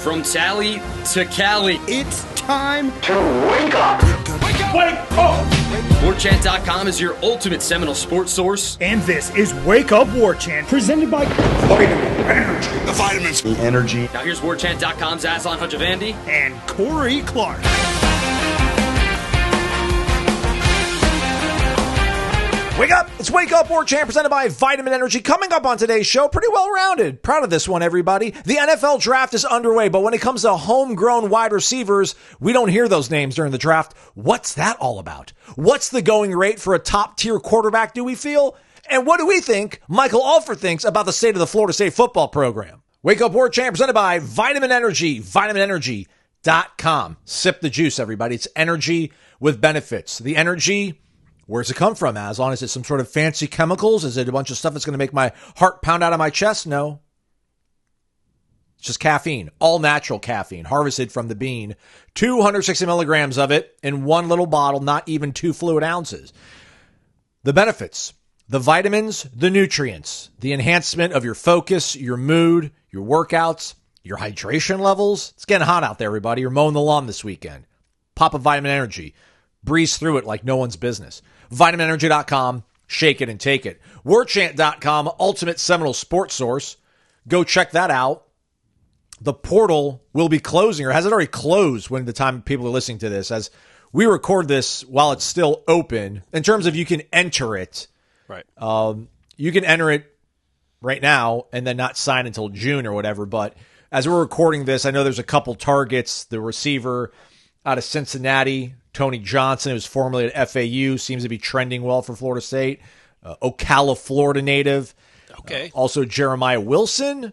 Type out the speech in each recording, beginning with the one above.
From Tally to Cali, It's time to wake up. Wake up! WRchant.com is your ultimate Seminole sports source. And this is Wake Up Warchant, presented by Vitamin Energy. The vitamins. The energy. Now here's WRchant.com's Aslan Hajavandi and Corey Clark. Wake up! It's Wake Up Warchant presented by Vitamin Energy. Coming up on today's show, pretty well-rounded. Proud of this one, everybody. The NFL draft is underway, but when it comes to homegrown wide receivers, we don't hear those names during the draft. What's that all about? What's the going rate for a top-tier quarterback, do we feel? And what do we think Michael Alford thinks about the state of the Florida State football program? Wake Up Warchant presented by Vitamin Energy. VitaminEnergy.com. Sip the juice, everybody. It's energy with benefits. The energy... Where's it come from, Aslan? Is it some sort of fancy chemicals? Is it a bunch of stuff that's going to make my heart pound out of my chest? No. It's just caffeine. All natural caffeine, harvested from the bean. 260 milligrams of it in one little bottle, not even 2 fluid ounces. The benefits, the vitamins, the nutrients, the enhancement of your focus, your mood, your workouts, your hydration levels. It's getting hot out there, everybody. You're mowing the lawn this weekend. Pop a Vitamin Energy. Breeze through it like no one's business. VitaminEnergy.com. Shake it and take it. WRchant.com. Ultimate Seminole sports source. Go check that out. The portal will be closing, or has it already closed when the time people are listening to this? As we record this while it's still open, in terms of you can enter it. Right. You can enter it right now and then not sign until June or whatever. But as we're recording this, I know there's a couple targets. The receiver out of Cincinnati, Tony Johnson, who was formerly at FAU, seems to be trending well for Florida State. Ocala, Florida native. Okay. Also Jeremiah Wilson,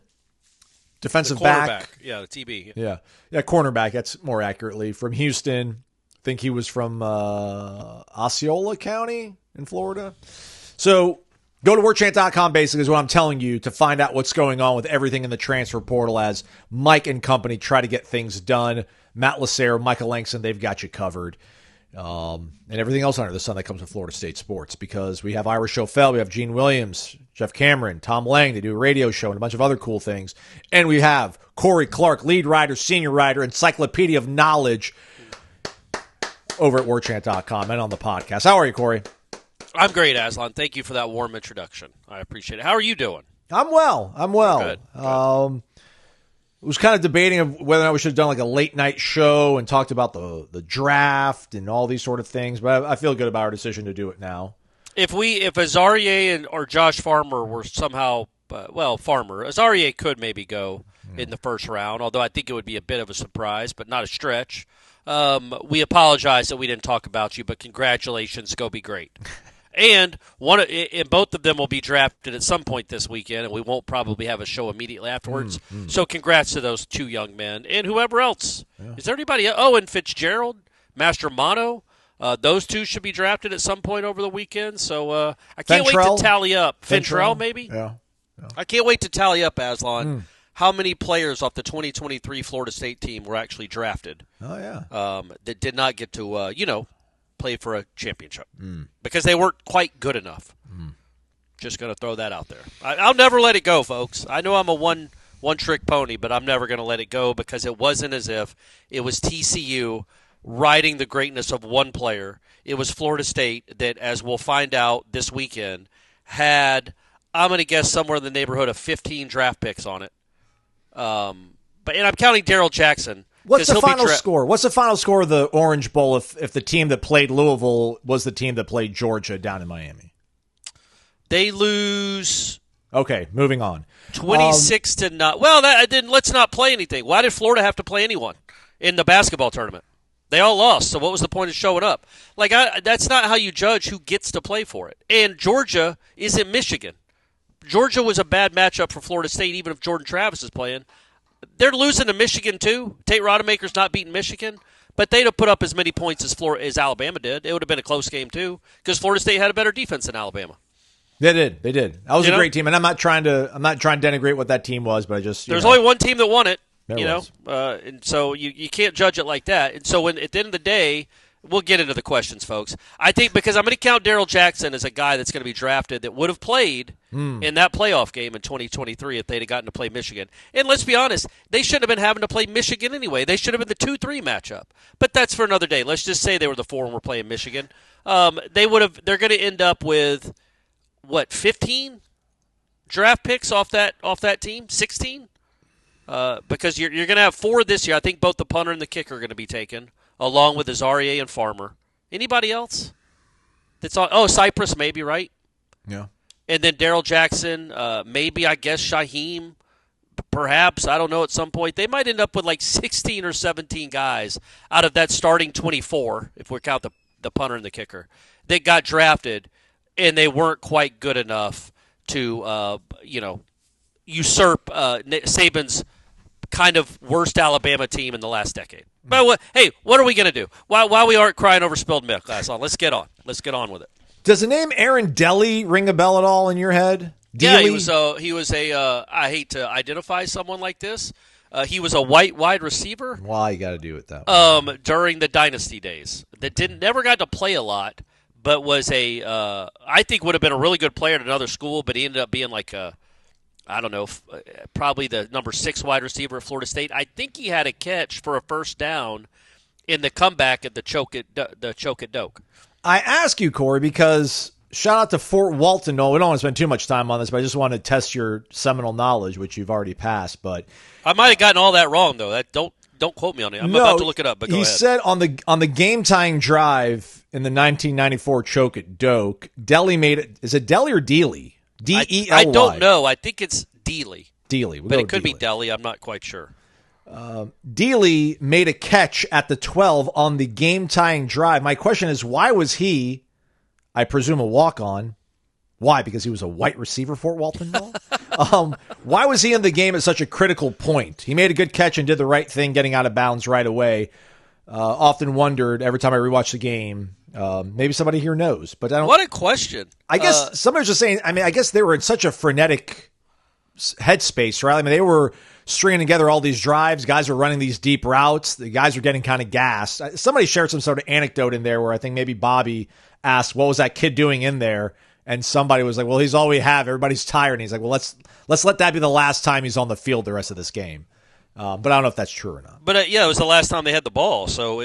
defensive back. Yeah, the TB. Yeah, cornerback. That's more accurately from Houston. I think he was from Osceola County in Florida. So go to WRchant.com, basically, is what I'm telling you, to find out what's going on with everything in the transfer portal as Mike and company try to get things done. Matt Lacerre, Michael Langston, they've got you covered. And everything else under the sun that comes with Florida State sports, because we have Irish O'Fell, we have Gene Williams, Jeff Cameron, Tom Lang. They do a radio show and a bunch of other cool things. And we have Corey Clark, lead writer, senior writer, encyclopedia of knowledge over at WRchant.com and on the podcast. How are you, Corey? I'm great, Aslan. Thank you for that warm introduction. I appreciate it. How are you doing? I'm well. Good. Was kind of debating of whether or not we should have done like a late night show and talked about the draft and all these sort of things, but I feel good about our decision to do it now. If Azarie or Josh Farmer were somehow, Farmer, Azarie could maybe go in the first round, although I think it would be a bit of a surprise, but not a stretch. We apologize that we didn't talk about you, but congratulations, go be great. And both of them will be drafted at some point this weekend, and we won't probably have a show immediately afterwards. So congrats to those two young men and whoever else. Yeah. Is there anybody else? Oh, and Fitzgerald, Master Mono. Those two should be drafted at some point over the weekend. So I can't wait to tally up. Fintrell, maybe? Yeah. I can't wait to tally up, Aslan, how many players off the 2023 Florida State team were actually drafted. Oh, yeah. That did not get to, play for a championship because they weren't quite good enough. Just going to throw that out there. I'll never let it go, folks. I know I'm a one-trick pony, but I'm never going to let it go because it wasn't as if it was TCU riding the greatness of one player. It was Florida State that, as we'll find out this weekend, had, I'm going to guess, somewhere in the neighborhood of 15 draft picks on it. And I'm counting Darrell Jackson. What's the final score? What's the final score of the Orange Bowl if the team that played Louisville was the team that played Georgia down in Miami? They lose. Okay, moving on. 26 to not. Well, let's not play anything. Why did Florida have to play anyone in the basketball tournament? They all lost, so what was the point of showing up? That's not how you judge who gets to play for it. And Georgia is in Michigan. Georgia was a bad matchup for Florida State, even if Jordan Travis is playing. They're losing to Michigan, too. Tate Rodemaker's not beating Michigan. But they'd have put up as many points as Alabama did. It would have been a close game, too, because Florida State had a better defense than Alabama. They did. That was a great team, and I'm not trying to denigrate what that team was, but I just there's only one team that won it, and so you can't judge it like that. And so at the end of the day, We'll get into the questions, folks. I think because I'm going to count Darrell Jackson as a guy that's going to be drafted that would have played in that playoff game in 2023 if they'd have gotten to play Michigan. And let's be honest, they shouldn't have been having to play Michigan anyway. They should have been the 2-3 matchup. But that's for another day. Let's just say they were the 4 and were playing Michigan. They're going to end up with 15 draft picks off that team, 16. Because you're going to have 4 this year. I think both the punter and the kicker are going to be taken, along with Azaria and Farmer. Anybody else? That's on. Oh, Cypress maybe, right? Yeah. And then Darrell Jackson, maybe, I guess, Shaheem, perhaps. I don't know, at some point. They might end up with like 16 or 17 guys out of that starting 24, if we count the punter and the kicker, that got drafted, and they weren't quite good enough to, usurp Saban's kind of worst Alabama team in the last decade. But what are we going to do? While we aren't crying over spilled milk, guys, let's get on. Let's get on with it. Does the name Aaron Deli ring a bell at all in your head? Yeah, Dealey? he was a. I hate to identify someone like this. He was a white wide receiver. Why you got to do it that way? During the dynasty days, that never got to play a lot, but was I think would have been a really good player at another school, but he ended up being like a. I don't know, probably the number 6 wide receiver at Florida State. I think he had a catch for a first down in the comeback at the choke at Doak. I ask you, Corey, because shout out to Fort Walton. No, we don't want to spend too much time on this, but I just want to test your Seminole knowledge, which you've already passed. But I might have gotten all that wrong, though. Don't quote me on it. I'm about to look it up. But go ahead. He said on the game tying drive in the 1994 choke at Doak, Deli made it. Is it Deli or Dealey? D-E-L-Y. I don't know. I think it's Dealey. Dealey. But it could be Deli. I'm not quite sure. Dealey made a catch at the 12 on the game-tying drive. My question is, why was he, I presume, a walk-on? Why? Because he was a white receiver, Fort Walton? Why was he in the game at such a critical point? He made a good catch and did the right thing, getting out of bounds right away. Often wondered, every time I rewatch the game, maybe somebody here knows. But I don't. What a question. I guess somebody was just saying, I guess they were in such a frenetic headspace, right? They were stringing together all these drives. Guys were running these deep routes. The guys were getting kind of gassed. Somebody shared some sort of anecdote in there where I think maybe Bobby asked, what was that kid doing in there? And somebody was like, well, he's all we have. Everybody's tired. And he's like, well, let's let that be the last time he's on the field the rest of this game. But I don't know if that's true or not. But, it was the last time they had the ball. So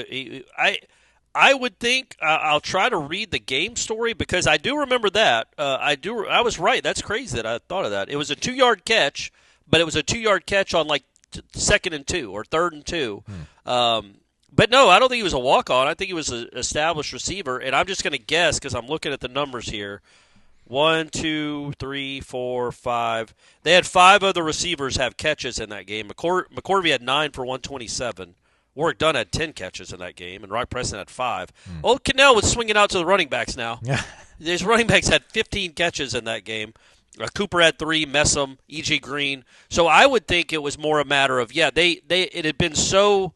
I would think I'll try to read the game story because I do remember that. I was right. That's crazy that I thought of that. It was a 2-yard catch, but it was a 2-yard catch on like 2nd and 2 or 3rd and 2. But no, I don't think he was a walk-on. I think he was an established receiver. And I'm just going to guess because I'm looking at the numbers here. 1, 2, 3, 4, 5. They had 5 other receivers have catches in that game. McCorvey had 9 for 127. Warwick Dunn had 10 catches in that game, and Rock Preston had 5. Old Cannell was swinging out to the running backs now. Yeah. These running backs had 15 catches in that game. Cooper had 3, Messam, E.G. Green. So I would think it was more a matter of, it had been so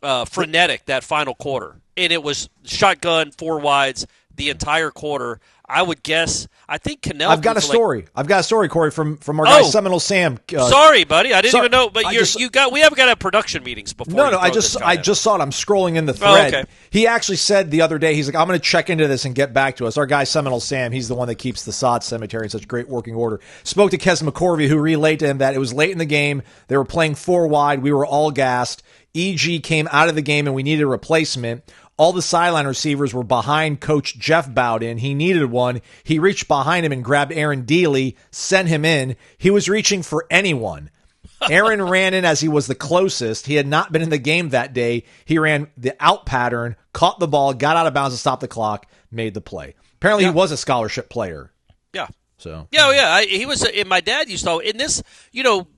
frenetic that final quarter. And it was shotgun, 4 wides the entire quarter. I would guess. I think Cannell. I've got a story, Corey, from our guy Seminole Sam. Sorry, buddy, I didn't even know. But we haven't got to have production meetings before. No, I just saw it. I'm scrolling in the thread. Okay. He actually said the other day, he's like, I'm going to check into this and get back to us. Our guy Seminole Sam, he's the one that keeps the sod cemetery in such great working order. Spoke to Kes McCorvey, who relayed to him that it was late in the game. They were playing 4 wide. We were all gassed. EG came out of the game and we needed a replacement. All the sideline receivers were behind Coach Jeff Bowden. He needed one. He reached behind him and grabbed Aaron Dealey, sent him in. He was reaching for anyone. Aaron ran in as he was the closest. He had not been in the game that day. He ran the out pattern, caught the ball, got out of bounds to stop the clock, made the play. Apparently he was a scholarship player. Yeah. So he was. And my dad used to. In this,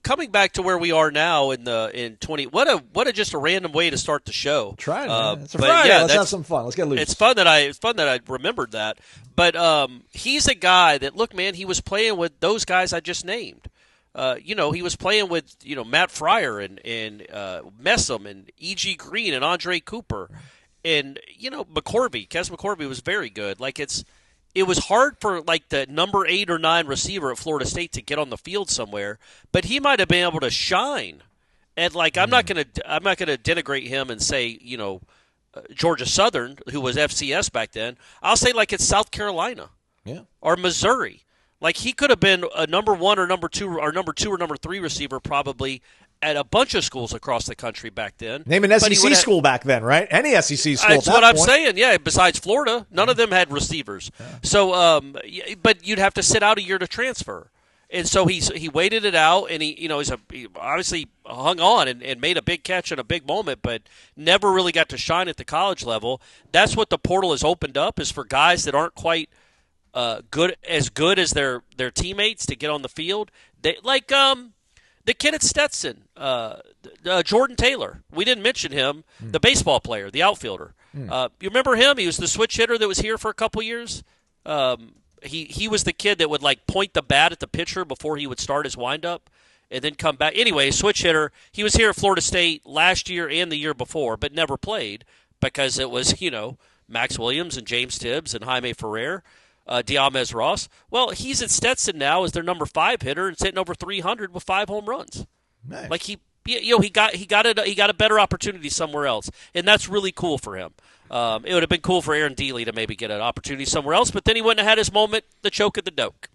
coming back to where we are now in 20. What a just a random way to start the show. Try it. Man. It's a Friday. Let's have some fun. Let's get loose. It's fun that I remembered that. But he's a guy that look, man. He was playing with those guys I just named. He was playing with Matt Fryer and Messam and E.G. Green and Andre Cooper and McCorvey. Kes McCorvey was very good. It was hard for the number 8 or 9 receiver at Florida State to get on the field somewhere, but he might have been able to shine. And I'm not gonna denigrate him and say Georgia Southern, who was FCS back then. I'll say like it's South Carolina or Missouri. Like he could have been a number 1 or number 2 or number 2 or number 3 receiver probably at a bunch of schools across the country back then. Name an SEC school back then, right? Any SEC school. That's what I'm saying. Yeah, besides Florida, none of them had receivers. Yeah. So, but you'd have to sit out a year to transfer. And so he waited it out, and he obviously hung on and made a big catch in a big moment, but never really got to shine at the college level. That's what the portal has opened up, is for guys that aren't quite good as their teammates to get on the field. They like the kid at Stetson, Jordan Taylor. We didn't mention him, the baseball player, the outfielder. You remember him? He was the switch hitter that was here for a couple years. He was the kid that would like point the bat at the pitcher before he would start his windup and then come back. Anyway, switch hitter. He was here at Florida State last year and the year before, but never played because it was, Max Williams and James Tibbs and Jaime Ferrer, Diamez Ross. Well, he's at Stetson now as their number 5 hitter and sitting over 300 with 5 home runs. Nice. Like he got a better opportunity somewhere else, and that's really cool for him. It would have been cool for Aaron Dealey to maybe get an opportunity somewhere else, but then he wouldn't have had his moment, the choke at the doke.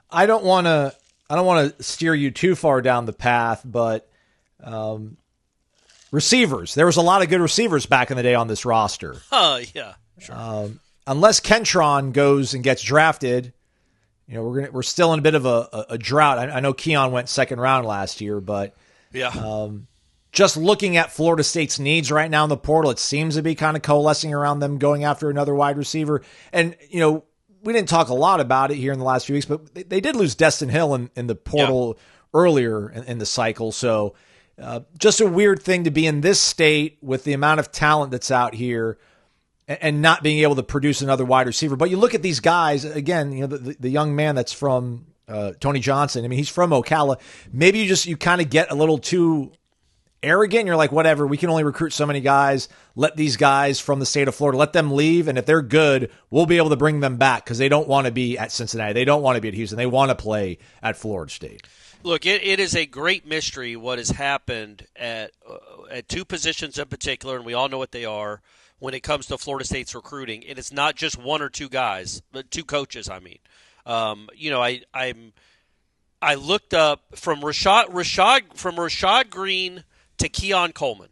I don't want to steer you too far down the path, but receivers. There was a lot of good receivers back in the day on this roster. Yeah, sure. Unless Kentron goes and gets drafted, we're still in a bit of a drought. I know Keon went second round last year, but just looking at Florida State's needs right now in the portal, it seems to be kind of coalescing around them going after another wide receiver. And, we didn't talk a lot about it here in the last few weeks, but they did lose Destin Hill in the portal earlier in the cycle. So just a weird thing to be in this state with the amount of talent that's out here and not being able to produce another wide receiver. But you look at these guys, again, the young man that's from Tony Johnson. I mean, he's from Ocala. Maybe you kind of get a little too arrogant. You're like, whatever, we can only recruit so many guys. Let these guys from the state of Florida, let them leave. And if they're good, we'll be able to bring them back because they don't want to be at Cincinnati. They don't want to be at Houston. They want to play at Florida State. Look, it is a great mystery what has happened at 2 positions in particular, and we all know what they are, when it comes to Florida State's recruiting. And it's not just 1 or 2 guys, but 2 coaches, I mean. I looked up from Rashad Green to Keon Coleman.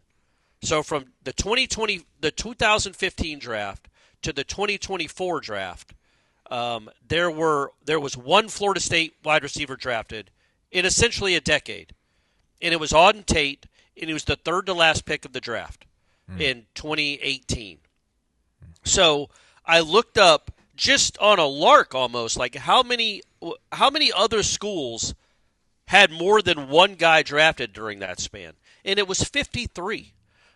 So from the 2015 draft to the 2024 draft, there was 1 Florida State wide receiver drafted in essentially a decade, and it was Auden Tate, and he was the 3rd to last pick of the draft in 2018. So I looked up just on a lark almost, like how many other schools had more than 1 guy drafted during that span, and it was 53.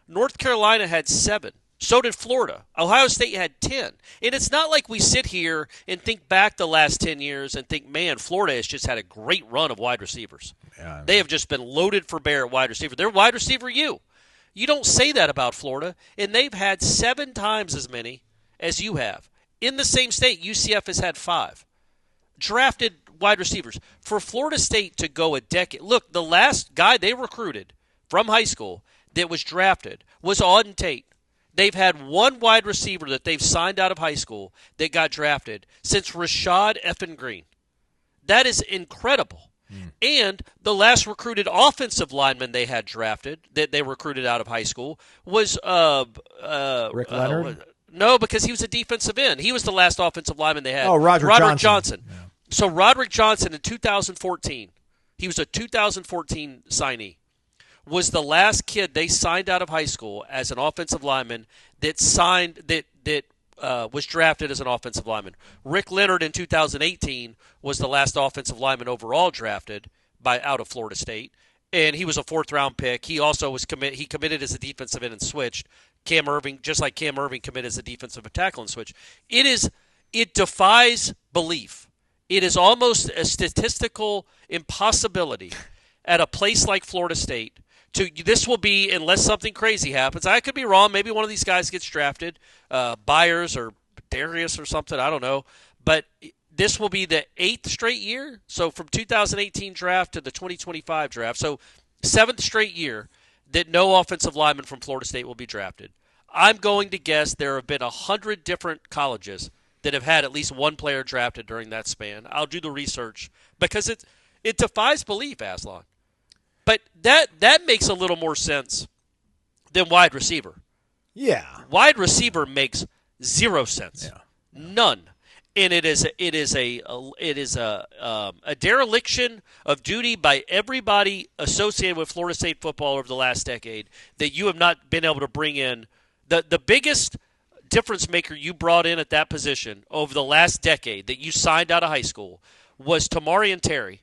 North Carolina had 7. So did Florida. Ohio State had 10. And it's not like we sit here and think back the last 10 years and think, man, Florida has just had a great run of wide receivers. Yeah, they have just been loaded for bear at wide receiver. They're wide receiver you. You don't say that about Florida, and they've had 7 times as many as you have. In the same state, UCF has had 5 drafted wide receivers. For Florida State to go a decade, look, the last guy they recruited from high school that was drafted was Auden Tate. They've had 1 wide receiver that they've signed out of high school that got drafted since Rashad Effin Green. That is incredible. And the last recruited offensive lineman they had drafted that they recruited out of high school was Rick Leonard? No, because he was a defensive end. He was the last offensive lineman they had. Oh, Roderick Johnson. Yeah. So Roderick Johnson in 2014, he was a 2014 signee, was the last kid they signed out of high school as an offensive lineman that was drafted as an offensive lineman. Rick Leonard in 2018 was the last offensive lineman overall drafted out of Florida State, and he was a 4th-round pick. He also was committed as a defensive end and switched. Cam Irving, just like Cam Irving committed as a defensive tackle and switch. It defies belief. It is almost a statistical impossibility at a place like Florida State. This will be, unless something crazy happens. I could be wrong. Maybe one of these guys gets drafted, Byers or Darius or something. I don't know. But this will be the 8th straight year. So from 2018 draft to the 2025 draft. So 7th straight year that no offensive lineman from Florida State will be drafted. I'm going to guess there have been 100 different colleges that have had at least one player drafted during that span. I'll do the research because it defies belief, Aslan. But that makes a little more sense than wide receiver. Yeah. Wide receiver makes zero sense. Yeah. None. And it is a dereliction of duty by everybody associated with Florida State football over the last decade that you have not been able to bring in. The biggest difference maker you brought in at that position over the last decade that you signed out of high school was Tamarian Terry,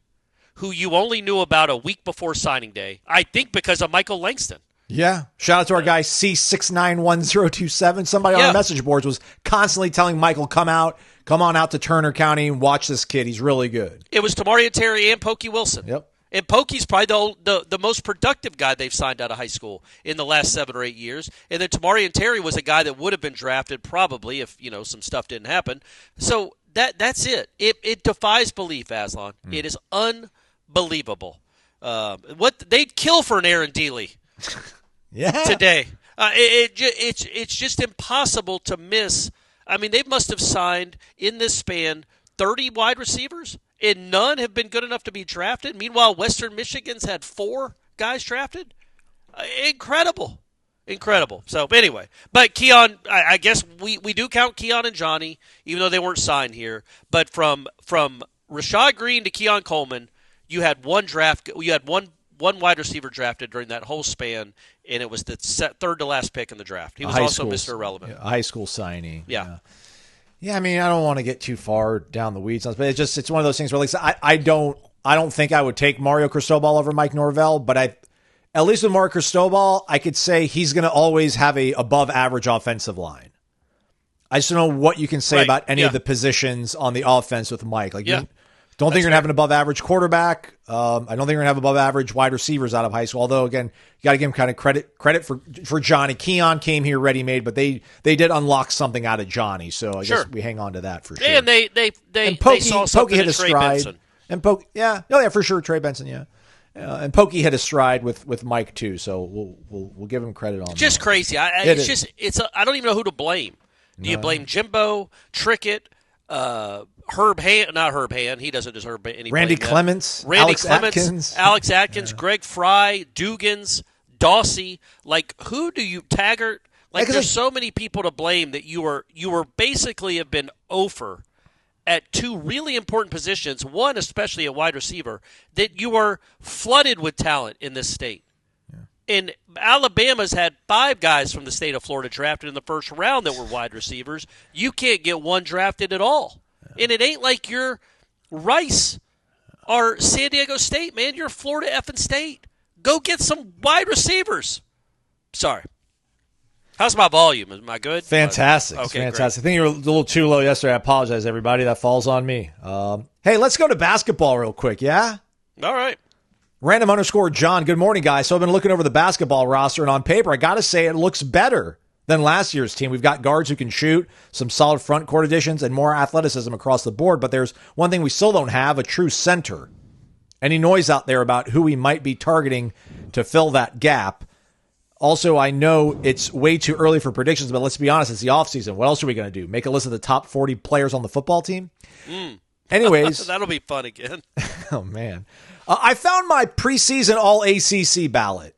who you only knew about a week before signing day, I think because of Michael Langston. Yeah. Shout out to our guy C691027. Somebody on the message boards was constantly telling Michael, come on out to Turner County and watch this kid. He's really good. It was Tamarian Terry and Pokey Wilson. Yep. And Pokey's probably the most productive guy they've signed out of high school in the last 7 or 8 years. And then Tamarian Terry was a guy that would have been drafted probably if, some stuff didn't happen. So that's it. It defies belief, Aslan. It is unbelievable. What they'd kill for an Aaron Dealey today. It's just impossible to miss. I mean, they must have signed in this span 30 wide receivers, and none have been good enough to be drafted. Meanwhile, Western Michigan's had 4 guys drafted. Incredible. So, anyway, but Keon, I guess we do count Keon and Johnny, even though they weren't signed here. But from Rashad Green to Keon Coleman, you had one wide receiver drafted during that whole span, and it was the third to last pick in the draft. He was also Mr. Irrelevant. A high school signee. Yeah. Yeah, I mean, I don't want to get too far down the weeds, but it's one of those things where, like, I don't think I would take Mario Cristobal over Mike Norvell, but at least with Mario Cristobal, I could say he's going to always have a above average offensive line. I just don't know what you can say about any of the positions on the offense with Mike. Like, don't think you're going to have an above average quarterback. I don't think you're going to have above average wide receivers out of high school. Although, again, you got to give him kind of credit for Johnny. Keon came here ready made, but they did unlock something out of Johnny. So I guess we hang on to that for sure. And they saw something in Trey Benson. And for sure, Trey Benson. And Pokey hit a stride with Mike too. So we'll give him credit on just that. Crazy. I don't even know who to blame. Do you blame Jimbo, Trickett? Not Herb Hand. He doesn't deserve any. Randy Clements, Alex Atkins, Greg Fry, Dugans, Dawsey. Like, who do you Taggart? Like, there's so many people to blame that you were basically have been over at 2 really important positions. One, especially a wide receiver, that you are flooded with talent in this state. And Alabama's had 5 guys from the state of Florida drafted in the first round that were wide receivers. You can't get one drafted at all. And it ain't like you're Rice or San Diego State, man. You're Florida effing State. Go get some wide receivers. Sorry. How's my volume? Am I good? Fantastic. Okay, fantastic. Great. I think you were a little too low yesterday. I apologize, everybody. That falls on me. Hey, let's go to basketball real quick, yeah? All right. Random_John, good morning, guys. So I've been looking over the basketball roster, and on paper, I got to say it looks better than last year's team. We've got guards who can shoot, some solid front court additions, and more athleticism across the board. But there's one thing we still don't have, a true center. Any noise out there about who we might be targeting to fill that gap? Also, I know it's way too early for predictions, but let's be honest, it's the offseason. What else are we going to do? Make a list of the top 40 players on the football team? Anyways. That'll be fun again. Oh, man. I found my preseason All-ACC ballot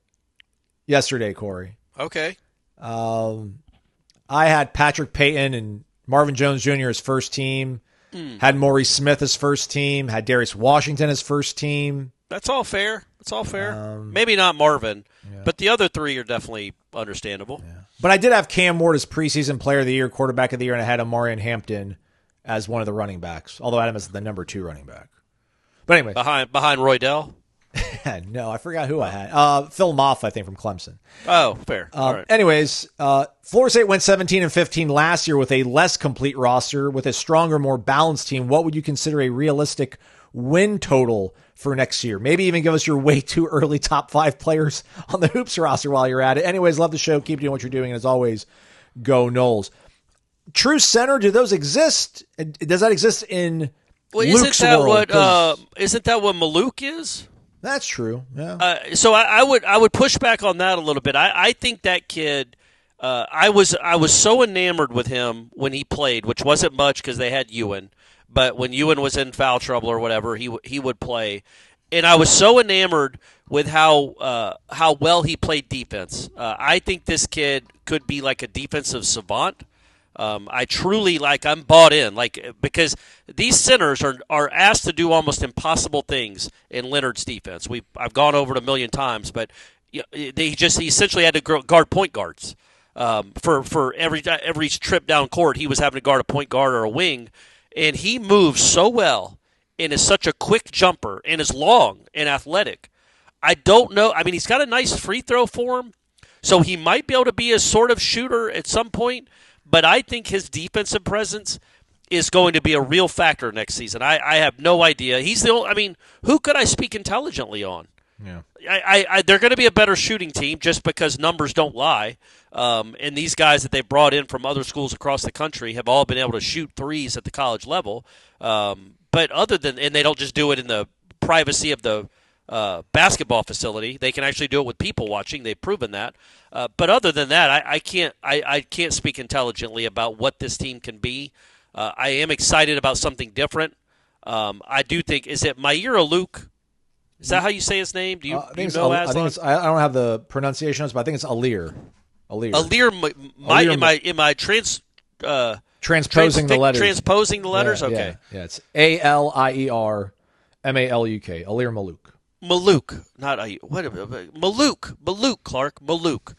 yesterday, Corey. Okay. I had Patrick Payton and Marvin Jones Jr. as first team. Had Maurice Smith as first team. Had Darius Washington as first team. That's all fair. Maybe not Marvin, but the other 3 are definitely understandable. Yeah. But I did have Cam Ward as preseason player of the year, quarterback of the year, and I had Amarian Hampton as one of the running backs, although Adam is the number 2 running back. But anyway. Behind Roydell? No, I forgot who I had. Phil Moff, I think, from Clemson. Oh, fair. All right. Anyways, Florida State went 17-15 last year with a less complete roster. With a stronger, more balanced team, what would you consider a realistic win total for next year? Maybe even give us your way too early top 5 players on the Hoops roster while you're at it. Anyways, love the show. Keep doing what you're doing. And as always, go Noles. True center, do those exist? Does that exist in Luke's world? Isn't that what Maluk is? That's true. Yeah. So I would push back on that a little bit. I think that kid I was so enamored with him when he played, which wasn't much because they had Ewan, but when Ewan was in foul trouble or whatever, he would play, and I was so enamored with how well he played defense. I think this kid could be like a defensive savant. I truly I'm bought in, because these centers are asked to do almost impossible things in Leonard's defense. I've gone over it a million times, but he essentially had to guard point guards. For every trip down court, he was having to guard a point guard or a wing, and he moves so well and is such a quick jumper and is long and athletic. I don't know. I mean, he's got a nice free throw form, so he might be able to be a sort of shooter at some point, but I think his defensive presence is going to be a real factor next season. I have no idea. He's the only, I mean, who could I speak intelligently on? Yeah. They're going to be a better shooting team just because numbers don't lie. And these guys that they brought in from other schools across the country have all been able to shoot threes at the college level. But and they don't just do it in the privacy of the basketball facility. They can actually do it with people watching. They've proven that. But other than that, I can't speak intelligently about what this team can be. I am excited about something different. I do think, is it Maira Luke? Is that how you say his name? Do you know? I don't have the pronunciation, but I think it's Alir. Am I transposing the letters? Transposing the letters? Yeah, okay. Yeah, it's ALIER MALUK. Alir Maluk. Maluk, not Maluk, Clark, Maluk.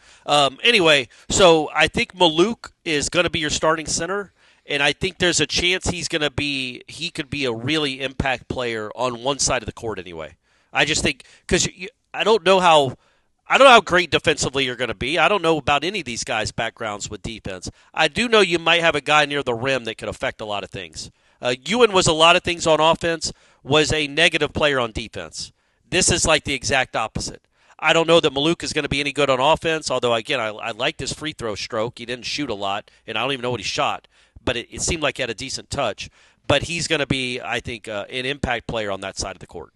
Anyway, so I think Maluk is going to be your starting center, and I think there's a chance he could be a really impact player on one side of the court anyway. I just think because I don't know how great defensively you're going to be. I don't know about any of these guys' backgrounds with defense. I do know you might have a guy near the rim that could affect a lot of things. Ewan was a lot of things on offense, was a negative player on defense. This is like the exact opposite. I don't know that Maluk is going to be any good on offense, although, again, I liked his free throw stroke. He didn't shoot a lot, and I don't even know what he shot, but it seemed like he had a decent touch. But he's going to be, I think, an impact player on that side of the court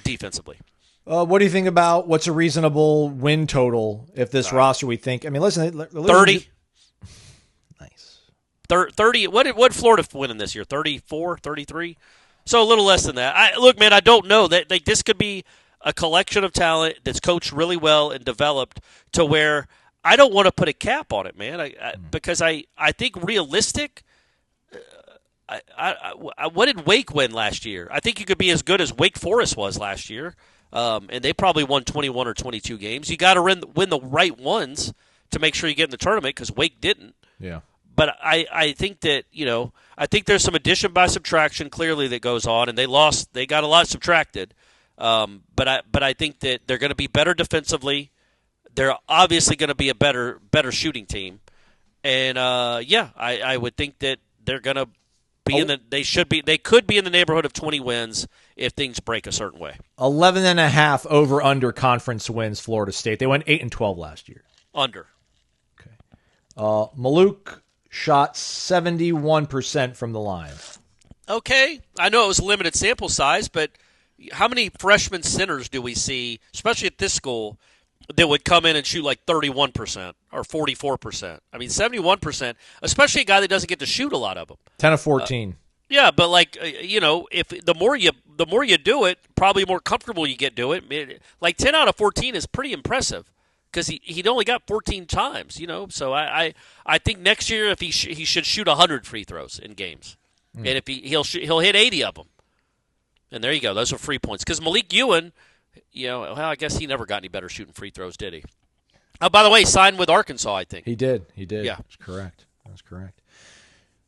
defensively. What do you think about what's a reasonable win total if this roster we think? I mean, listen 30. Nice. 30. What did Florida win in this year? 34, 33? So a little less than that. Look, man, I don't know. This could be a collection of talent that's coached really well and developed to where I don't want to put a cap on it, man, because I think realistic what did Wake win last year? I think you could be as good as Wake Forest was last year, and they probably won 21 or 22 games. You got to win the right ones to make sure you get in the tournament because Wake didn't. Yeah. But I think that, I think there's some addition by subtraction clearly that goes on, and they got a lot subtracted. But I think that they're going to be better defensively. They're obviously going to be a better shooting team. And I would think that they're going to be they could be in the neighborhood of 20 wins if things break a certain way. 11.5 over under conference wins Florida State. They went 8-12 last year. Under. Okay. Maluk shot 71% from the line. Okay. I know it was a limited sample size, but how many freshman centers do we see, especially at this school, that would come in and shoot like 31% or 44%? I mean, 71%, especially a guy that doesn't get to shoot a lot of them. 10 of 14. Yeah, but if the more you do it, probably more comfortable you get do it. Like 10 out of 14 is pretty impressive because he'd only got 14 times, So I think next year if he should shoot 100 free throws in games, and if he'll hit 80 of them, and there you go. Those are free points because Malik Ewan. I guess he never got any better shooting free throws, did he? Oh, by the way, signed with Arkansas, I think. He did. Yeah. That's correct.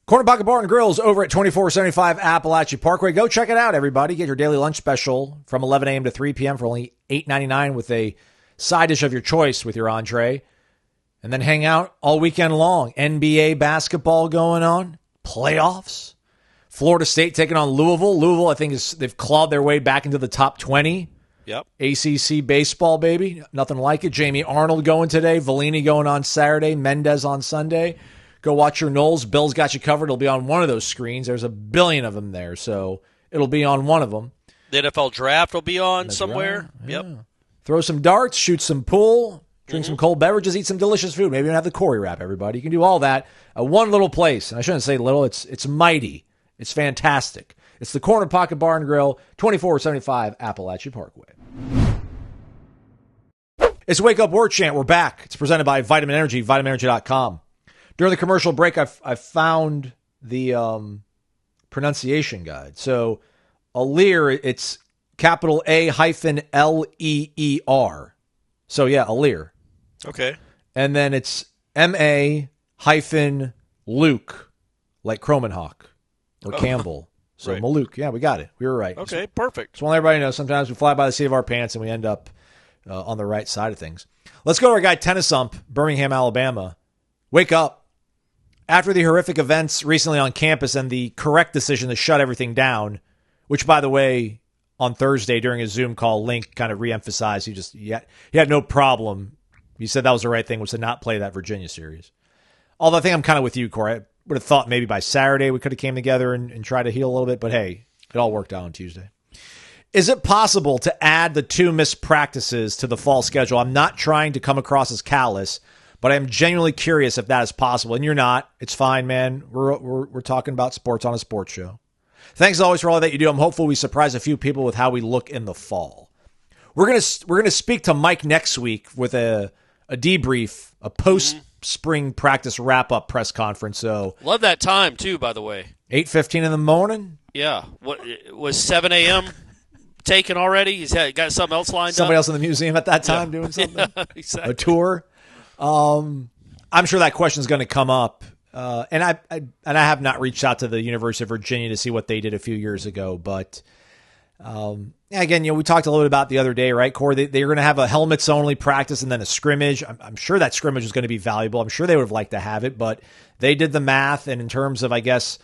Corner Pocket Bar and Grills over at 2475 Appalachia Parkway. Go check it out, everybody. Get your daily lunch special from 11 a.m. to 3 p.m. for only $8.99 with a side dish of your choice with your entree. And then hang out all weekend long. NBA basketball going on. Playoffs. Florida State taking on Louisville. Louisville, I think, they've clawed their way back into the top 20. Yep. ACC baseball, baby. Nothing like it. Jamie Arnold going today. Vellini going on Saturday. Mendez on Sunday. Go watch your Noles. Bill's got you covered. It'll be on one of those screens. There's a billion of them there, so it'll be on one of them. The NFL draft will be on somewhere. Right. Yeah. Yep. Throw some darts, shoot some pool, drink some cold beverages, eat some delicious food. Maybe even have the Corey wrap, everybody. You can do all that at one little place. And I shouldn't say little. It's mighty. It's fantastic. It's the Corner Pocket Bar and Grill, 2475 Appalachia Parkway. It's Wake Up Warchant. We're back. It's presented by Vitamin Energy, vitaminenergy.com. During the commercial break, I found the pronunciation guide. So, Aleer, it's capital A-L-E-E-R. So, yeah, Aleer. Okay. And then it's M-A-Luke, like Cromanhawk or Campbell. So, right. Maluk. Yeah, we got it. We were right. Okay, perfect. Just want everybody to know sometimes we fly by the seat of our pants and we end up on the right side of things. Let's go to our guy, Tennis Ump, Birmingham, Alabama. Wake up. After the horrific events recently on campus and the correct decision to shut everything down, which, by the way, on Thursday during a Zoom call, Link kind of reemphasized he had no problem. He said that was the right thing, was to not play that Virginia series. Although I think I'm kind of with you, Corey. I would have thought maybe by Saturday we could have came together and tried to heal a little bit, but hey, it all worked out on Tuesday. Is it possible to add the 2 missed practices to the fall schedule? I'm not trying to come across as callous, but I'm genuinely curious if that is possible. And you're not. It's fine, man. We're talking about sports on a sports show. Thanks as always for all that you do. I'm hopeful we surprise a few people with how we look in the fall. We're gonna speak to Mike next week with a debrief, a post-spring practice wrap-up press conference. So Love that time, too, by the way. 8:15 in the morning. Yeah. What was 7 a.m. taken already? He's got something else lined Somebody up? else in the museum at that time doing something? Yeah, exactly. A tour? I'm sure that question is going to come up. And I have not reached out to the University of Virginia to see what they did a few years ago. But again, we talked a little bit about the other day, right, Corey? They're going to have a helmets-only practice and then a scrimmage. I'm sure that scrimmage is going to be valuable. I'm sure they would have liked to have it. But they did the math, and in terms of, I guess,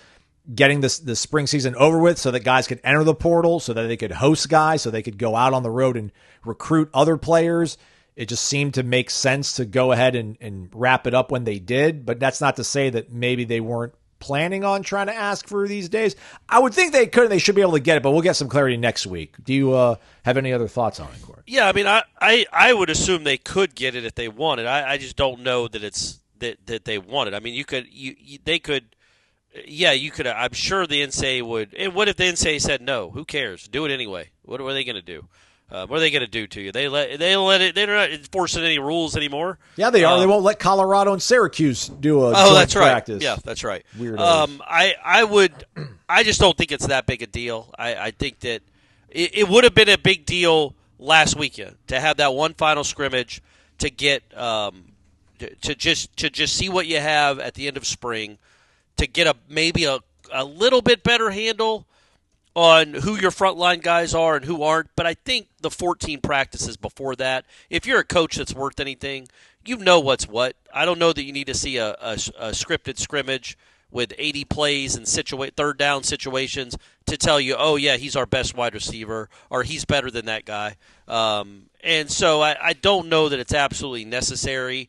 getting the spring season over with so that guys could enter the portal, so that they could host guys, so they could go out on the road and recruit other players. It just seemed to make sense to go ahead and wrap it up when they did. But that's not to say that maybe they weren't planning on trying to ask for these days. I would think they could. They should be able to get it, but we'll get some clarity next week. Do you have any other thoughts on it, Corey? Yeah, I mean, I would assume they could get it if they wanted. I just don't know that it's that they want it. I mean, they could. Yeah, you could. I'm sure the NCAA would. And what if the NCAA said no? Who cares? Do it anyway. What are they going to do? What are they going to do to you? They let it. They're not enforcing any rules anymore. Yeah, they are. They won't let Colorado and Syracuse do a that's joint right. practice. Yeah, that's right. Weirdos. I just don't think it's that big a deal. I think that it would have been a big deal last weekend to have that one final scrimmage to get to just see what you have at the end of spring, to get maybe a little bit better handle on who your frontline guys are and who aren't. But I think the 14 practices before that, if you're a coach that's worth anything, you know what's what. I don't know that you need to see a scripted scrimmage with 80 plays and third down situations to tell you, oh, yeah, he's our best wide receiver or he's better than that guy. And so I don't know that it's absolutely necessary,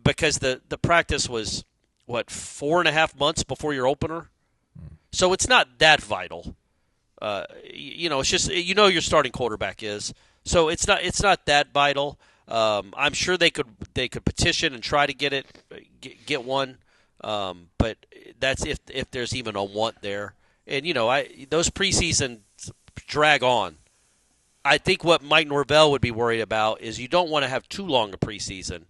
because the practice was, 4.5 months before your opener? So it's not that vital. It's just, your starting quarterback is. So it's not that vital. I'm sure they could petition and try to get one. But that's if there's even a want there. And those preseason drag on. I think what Mike Norvell would be worried about is you don't want to have too long a preseason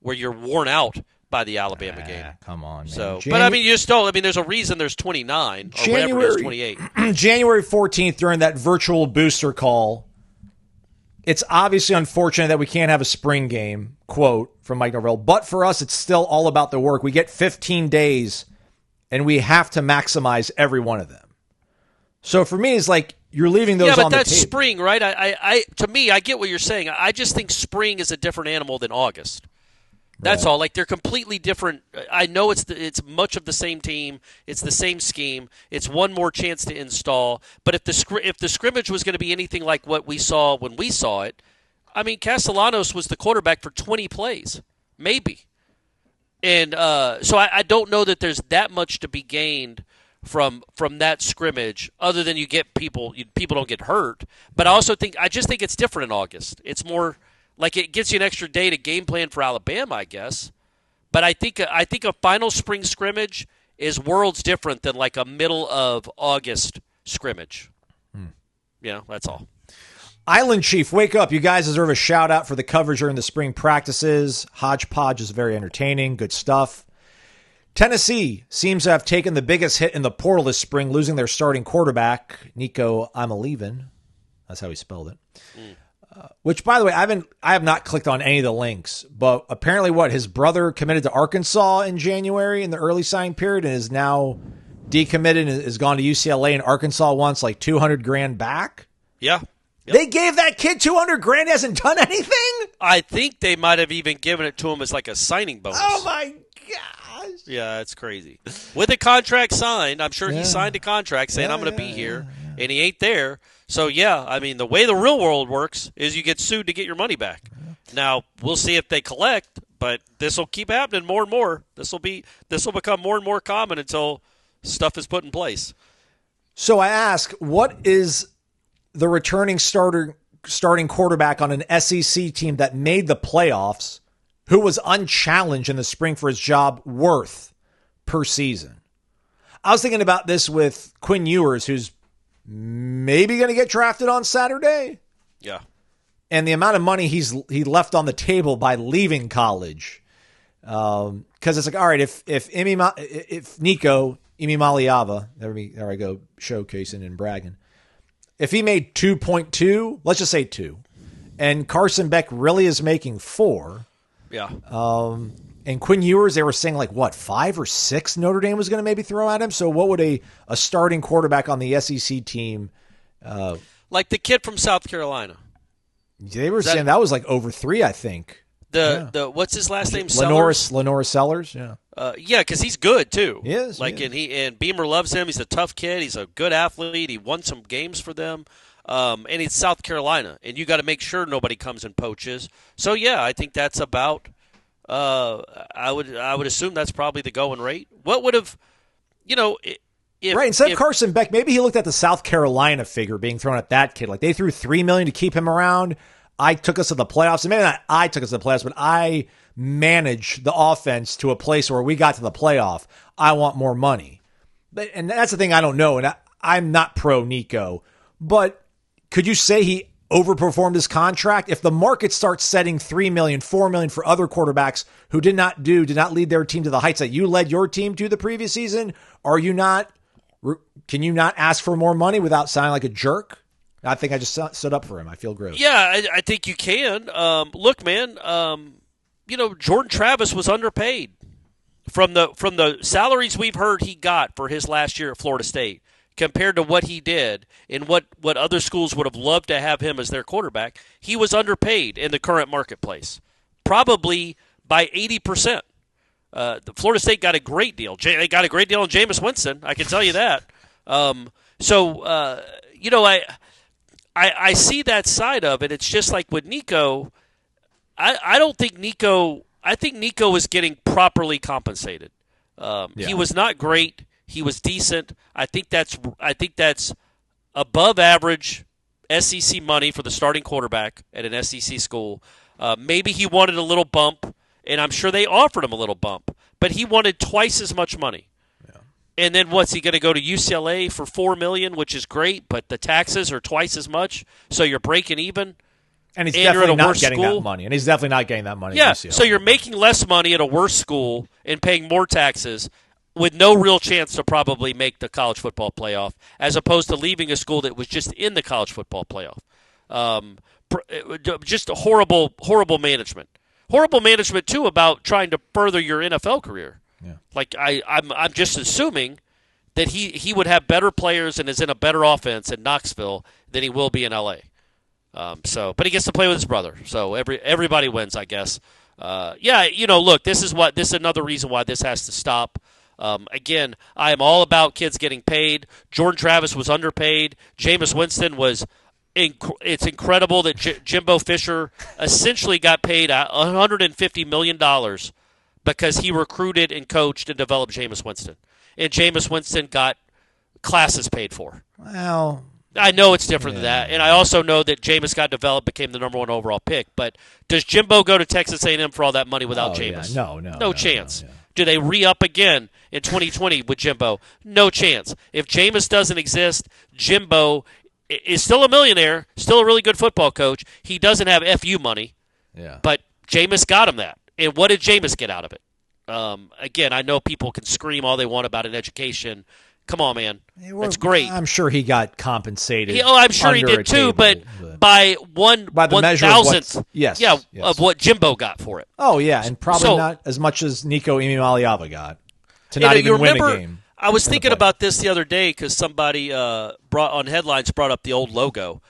where you're worn out by the Alabama game. Come on, man. So, but I mean, there's a reason there's 29 or whatever it is, 28. January 14th, during that virtual booster call, it's obviously unfortunate that we can't have a spring game, quote from Mike Norvell, but for us, it's still all about the work. We get 15 days, and we have to maximize every one of them. So for me, it's like you're leaving those on the table. Yeah, but that's spring, right? To me, I get what you're saying. I just think spring is a different animal than August. That's all. Like, they're completely different. I know it's much of the same team. It's the same scheme. It's one more chance to install. But if the scrimmage was going to be anything like what we saw when we saw it, I mean, Castellanos was the quarterback for 20 plays, maybe. And so I don't know that there's that much to be gained from that scrimmage, other than you get people don't get hurt. But I just think it's different in August. It's more. Like it gets you an extra day to game plan for Alabama, I guess. But I think a final spring scrimmage is worlds different than like a middle of August scrimmage. That's all. Island Chief, wake up. You guys deserve a shout out for the coverage during the spring practices. Hodgepodge is very entertaining. Good stuff. Tennessee seems to have taken the biggest hit in the portal this spring, losing their starting quarterback, Nico I'm-a-leavin'. That's how he spelled it. Which, by the way, I have not clicked on any of the links, but apparently his brother committed to Arkansas in January in the early signing period and is now decommitted and has gone to UCLA, and Arkansas wants like $200,000 back. Yeah. Yep. They gave that kid $200,000, hasn't done anything? I think they might have even given it to him as like a signing bonus. Oh my gosh. Yeah, it's crazy. With a contract signed, I'm sure he signed a contract saying I'm going to be here, and he ain't there. So, I mean, the way the real world works is you get sued to get your money back. Now, we'll see if they collect, but this will keep happening more and more. This will become more and more common until stuff is put in place. So I ask, what is the returning starting quarterback on an SEC team that made the playoffs, who was unchallenged in the spring for his job, worth per season? I was thinking about this with Quinn Ewers, who's maybe going to get drafted on Saturday. Yeah. And the amount of money he left on the table by leaving college. Because it's like, all right, if Nico Imimaliava, there I go showcasing and bragging. If he made 2.2, let's just say 2, and Carson Beck really is making 4. Yeah. And Quinn Ewers, they were saying like, 5 or 6 Notre Dame was going to maybe throw at him. So what would a starting quarterback on the SEC team? Like the kid from South Carolina. They were saying that was like over 3, I think. The what's his last name? Sellers? Lenore Sellers. Yeah. Because he's good too. He is. And Beamer loves him. He's a tough kid. He's a good athlete. He won some games for them. And he's South Carolina, and you got to make sure nobody comes and poaches. So I think that's about. I would assume that's probably the going rate. What would have, right, instead of Carson Beck, maybe he looked at the South Carolina figure being thrown at that kid. Like they threw $3 million to keep him around. I took us to the playoffs. And maybe not I took us to the playoffs, but I managed the offense to a place where we got to the playoff. I want more money. And that's the thing I don't know. And I'm not pro Nico, but could you say he overperformed his contract? If the market starts setting $3 million, $4 million for other quarterbacks who did not lead their team to the heights that you led your team to the previous season, can you not ask for more money without sounding like a jerk? I think I just stood up for him. I feel gross. Yeah, I think you can. Look, man, Jordan Travis was underpaid from the salaries we've heard he got for his last year at Florida State compared to what he did and what other schools would have loved to have him as their quarterback. He was underpaid in the current marketplace, probably by 80%. The Florida State got a great deal. They got a great deal on Jameis Winston. I can tell you that. I see that side of it. It's just like with Nico. I think Nico is getting properly compensated. He was not great. He was decent. I think that's above average SEC money for the starting quarterback at an SEC school. Maybe he wanted a little bump, and I'm sure they offered him a little bump, but he wanted twice as much money. Yeah. And then what's he going to go to UCLA for $4 million, which is great, but the taxes are twice as much, so you're breaking even. And he's definitely not getting that money. And he's definitely not getting that money. Yeah, so you're making less money at a worse school and paying more taxes with no real chance to probably make the college football playoff, as opposed to leaving a school that was just in the college football playoff. Just a horrible management. Horrible management, too, about trying to further your NFL career. Yeah. Like, I'm just assuming that he would have better players and is in a better offense in Knoxville than he will be in L.A. But he gets to play with his brother, so everybody wins, I guess. Look, this is another reason why this has to stop. Again, I am all about kids getting paid. Jordan Travis was underpaid. Jameis Winston was. It's incredible that Jimbo Fisher essentially got paid $150 million because he recruited and coached and developed Jameis Winston, and Jameis Winston got classes paid for. Well, I know it's different than that, and I also know that Jameis got developed, became the number 1 overall pick. But does Jimbo go to Texas A&M for all that money without Jameis? Yeah. No chance. Do they re-up again in 2020 with Jimbo? No chance. If Jameis doesn't exist, Jimbo is still a millionaire, still a really good football coach. He doesn't have FU money, but Jameis got him that. And what did Jameis get out of it? Again, I know people can scream all they want about an education. Come on, man. That's great. I'm sure he got compensated. I'm sure he did too, but by the measure 1,000th of what Jimbo got for it. Oh, yeah, and probably not as much as Nico Imamaliava got to not even win a game. I was thinking about this the other day because somebody brought up the old logo.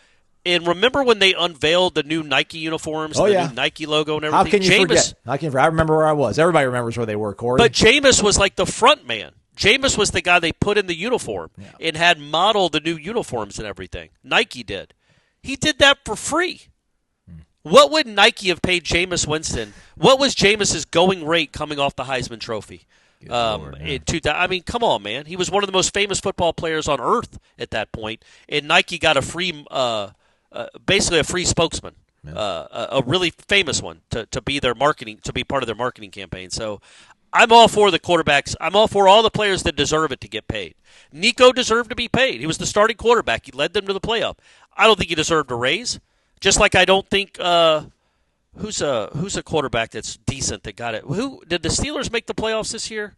And remember when they unveiled the new Nike uniforms and the new Nike logo and everything? How can you forget? I remember where I was. Everybody remembers where they were, Corey. But Jameis was like the front man. Jameis was the guy they put in the uniform and had modeled the new uniforms and everything. Nike did. He did that for free. What would Nike have paid Jameis Winston? What was Jameis's going rate coming off the Heisman Trophy? In 2000, I mean, come on, man. He was one of the most famous football players on earth at that point, and Nike got a free, basically a free spokesman, a really famous one to be their marketing, to be part of their marketing campaign. So I'm all for the quarterbacks. I'm all for all the players that deserve it to get paid. Nico deserved to be paid. He was the starting quarterback. He led them to the playoff. I don't think he deserved a raise. Just like I don't think who's a quarterback that's decent that got it. Who did the Steelers make the playoffs this year?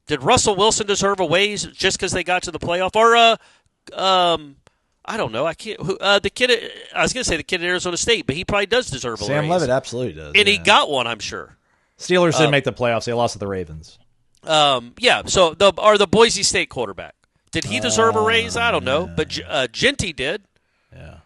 Did Russell Wilson deserve a raise just because they got to the playoff? Or I don't know. I can't. The kid. I was going to say the kid at Arizona State, but he probably does deserve a raise. Sam Levitt absolutely does, and he got one, I'm sure. Steelers didn't make the playoffs. They lost to the Ravens. So the Boise State quarterback. Did he deserve a raise? I don't know, but Genty did. Yeah.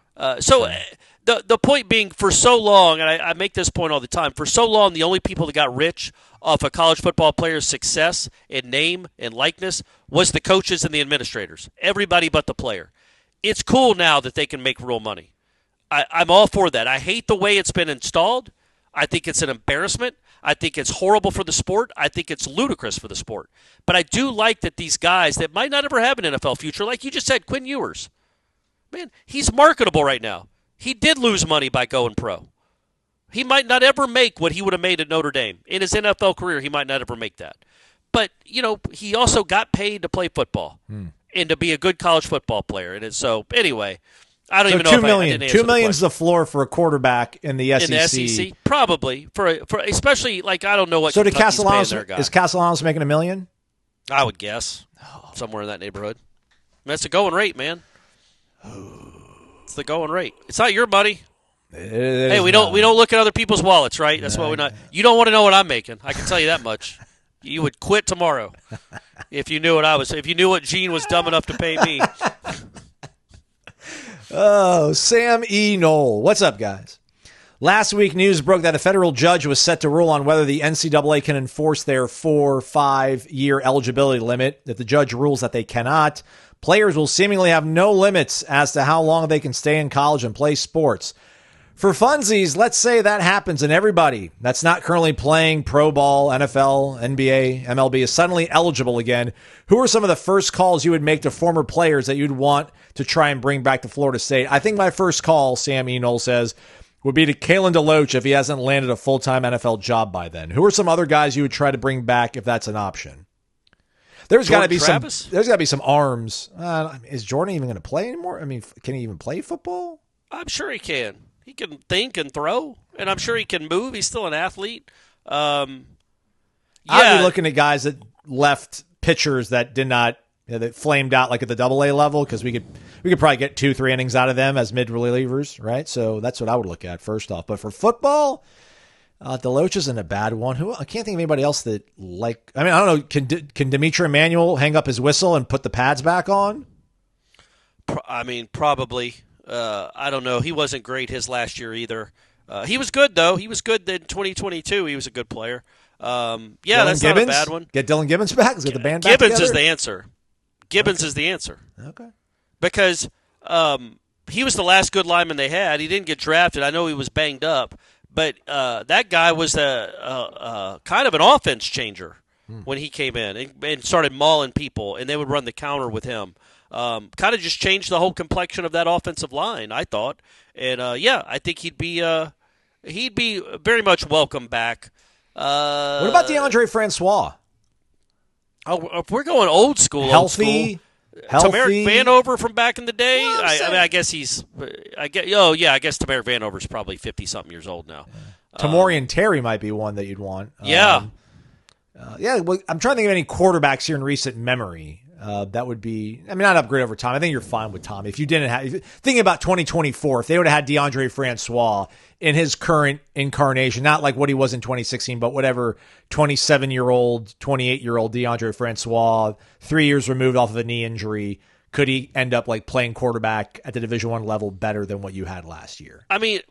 The point being, for so long, and I make this point all the time, for so long the only people that got rich off a college football player's success in name and likeness was the coaches and the administrators. Everybody but the player. It's cool now that they can make real money. I'm all for that. I hate the way it's been installed. I think it's an embarrassment. I think it's horrible for the sport. I think it's ludicrous for the sport. But I do like that these guys that might not ever have an NFL future, like you just said, Quinn Ewers. Man, he's marketable right now. He did lose money by going pro. He might not ever make what he would have made at Notre Dame. In his NFL career, he might not ever make that. But, he also got paid to play football and to be a good college football player. And so, anyway, I don't even know if I didn't answer $2 million is the floor for a quarterback in the SEC. In the SEC? Probably. For especially, I don't know what So Kentucky's paying their guy. Is Castellanos making $1 million? I would guess. Somewhere in that neighborhood. That's the going rate, man. It's the going rate. It's not your money. Hey, we don't look at other people's wallets, right? That's why we're not. You don't want to know what I'm making. I can tell you that much. You would quit tomorrow if you knew what I was. If you knew what Gene was dumb enough to pay me. Oh, Sam E. Noel. What's up, guys? Last week, news broke that a federal judge was set to rule on whether the NCAA can enforce their 4-5-year eligibility limit. If the judge rules that they cannot, players will seemingly have no limits as to how long they can stay in college and play sports. For funsies, let's say that happens and everybody that's not currently playing pro ball, NFL, NBA, MLB is suddenly eligible again. Who are some of the first calls you would make to former players that you'd want to try and bring back to Florida State? I think my first call, Sam Enol says, would be to Kalen DeLoach if he hasn't landed a full-time NFL job by then. Who are some other guys you would try to bring back if that's an option? There's got to be some arms. Is Jordan even going to play anymore? I mean, can he even play football? I'm sure he can. He can think and throw, and I'm sure he can move. He's still an athlete. I'd be looking at guys that left pitchers that did not, that flamed out like at the AA level, because we could probably get 2-3 innings out of them as mid relievers, right? So that's what I would look at first off. But for football, DeLoach isn't a bad one. I can't think of anybody else that I don't know. Can Dimitri Emanuel hang up his whistle and put the pads back on? Probably. I don't know. He wasn't great his last year either. He was good, though. He was good in 2022. He was a good player. That's not a bad one. Get Dylan Gibbons back? Let's get the band back Gibbons together? is the answer. Gibbons is the answer. Okay. Because he was the last good lineman they had. He didn't get drafted. I know he was banged up. But that guy was a kind of an offense changer when he came in and started mauling people, and they would run the counter with him. Kind of just changed the whole complexion of that offensive line, I thought. And, I think he'd be very much welcome back. What about DeAndre Francois? Oh, if we're going old school, Healthy. Tamarick Vanover from back in the day. Well, I guess he's. I guess Tamarick Vanover's probably 50-something years old now. Tamorian Terry might be one that you'd want. Yeah. Well, I'm trying to think of any quarterbacks here in recent memory. That would be, not upgrade over Tom. I think you're fine with Tom. If you didn't have, thinking about 2024, if they would have had DeAndre Francois in his current incarnation, not like what he was in 2016, but whatever 27-year-old, 28-year-old DeAndre Francois, 3 years removed off of a knee injury, could he end up like playing quarterback at the Division I level better than what you had last year? I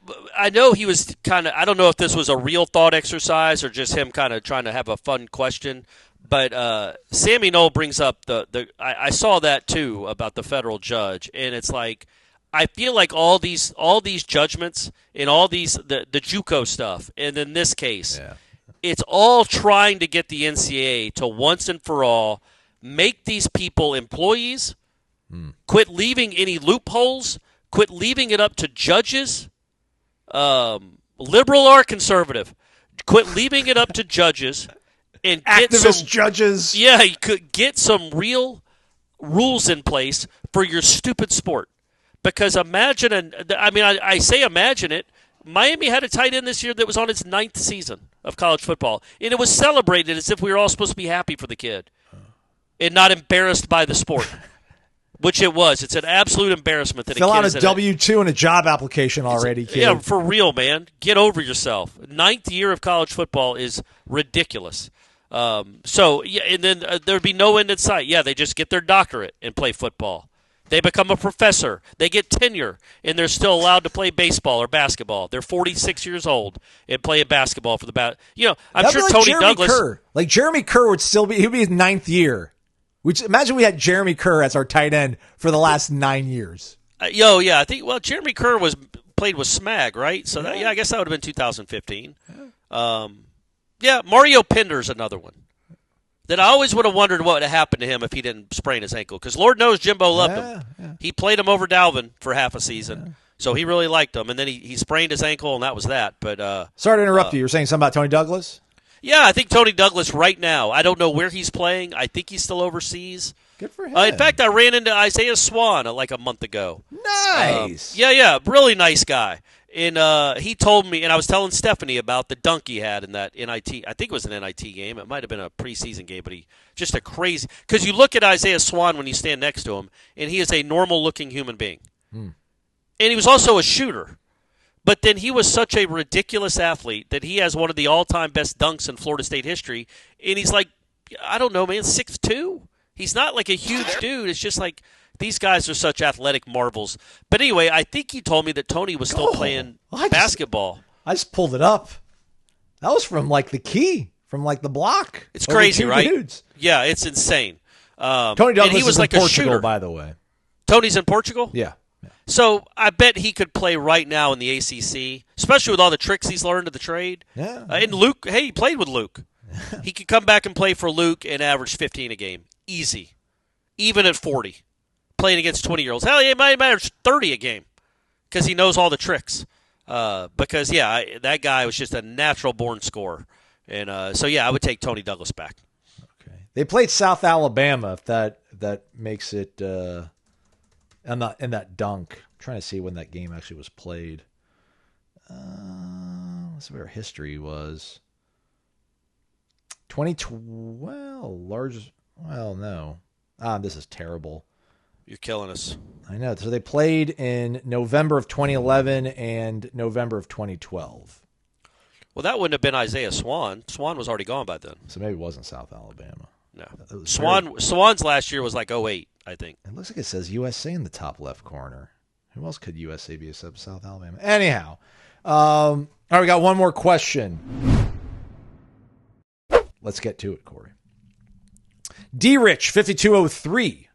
know he was I don't know if this was a real thought exercise or just him kind of trying to have a fun question. But Sammy Knoll brings up I saw that too about the federal judge, and it's like I feel like all these judgments and all these the JUCO stuff, and in this case, it's all trying to get the NCAA to once and for all make these people employees, quit leaving any loopholes, quit leaving it up to judges, liberal or conservative, quit leaving it up to judges. And get activist judges. Yeah, you could get some real rules in place for your stupid sport. Because imagine, I say imagine it. Miami had a tight end this year that was on its 9th season of college football. And it was celebrated as if we were all supposed to be happy for the kid and not embarrassed by the sport, which it was. It's an absolute embarrassment that Fill a kid out a W-2 and a job application already, kid. Yeah, for real, man. Get over yourself. 9th year of college football is ridiculous. And then there'd be no end in sight. Yeah, they just get their doctorate and play football. They become a professor. They get tenure, and they're still allowed to play baseball or basketball. They're 46 years old and playing basketball for the I'm sure like Tony Jeremy Douglas. Kerr. Like Jeremy Kerr would still be. He'd be his 9th year. Imagine we had Jeremy Kerr as our tight end for the last 9 years. I think. Well, Jeremy Kerr played with Smag, right? So I guess that would have been 2015. Mario Pinder's another one that I always would have wondered what would have happened to him if he didn't sprain his ankle. Because Lord knows Jimbo loved him. Yeah. He played him over Dalvin for half a season, so he really liked him. And then he sprained his ankle, and that was that. But sorry to interrupt you. You were saying something about Tony Douglas? Yeah, I think Tony Douglas right now. I don't know where he's playing. I think he's still overseas. Good for him. In fact, I ran into Isaiah Swan like a month ago. Nice. Really nice guy. And he told me, and I was telling Stephanie about the dunk he had in that NIT. I think it was an NIT game. It might have been a preseason game, but just a crazy. Because you look at Isaiah Swan when you stand next to him, and he is a normal-looking human being. And he was also a shooter. But then he was such a ridiculous athlete that he has one of the all-time best dunks in Florida State history. And he's like, I don't know, man, 6'2". He's not like a huge dude. It's just like these guys are such athletic marvels. But anyway, I think he told me that Tony was still playing basketball. I just pulled it up. That was from like the key, from like the block. It's crazy, right? Dudes. Yeah, it's insane. Tony Douglas he was is like in a Portugal, shooter. by the way. Tony's in Portugal? Yeah. So I bet he could play right now in the ACC, especially with all the tricks he's learned of the trade. Yeah. And Luke, he played with Luke. He could come back and play for Luke and average 15 a game. Easy. Even at 40. Playing against 20-year-olds. Hell, he might average 30 a game because he knows all the tricks. That guy was just a natural-born scorer. And I would take Tony Douglas back. Okay. They played South Alabama, if that makes it in that dunk. I'm trying to see when that game actually was played. Let's see what our history was. 2012, no. This is terrible. You're killing us. I know. So they played in November of 2011 and November of 2012. Well, that wouldn't have been Isaiah Swan. Swan was already gone by then. So maybe it wasn't South Alabama. No. Swan's last year was like 08, I think. It looks like it says USA in the top left corner. Who else could USA be except South Alabama? Anyhow. All right, we got one more question. Let's get to it, Corey. D-Rich, 5203.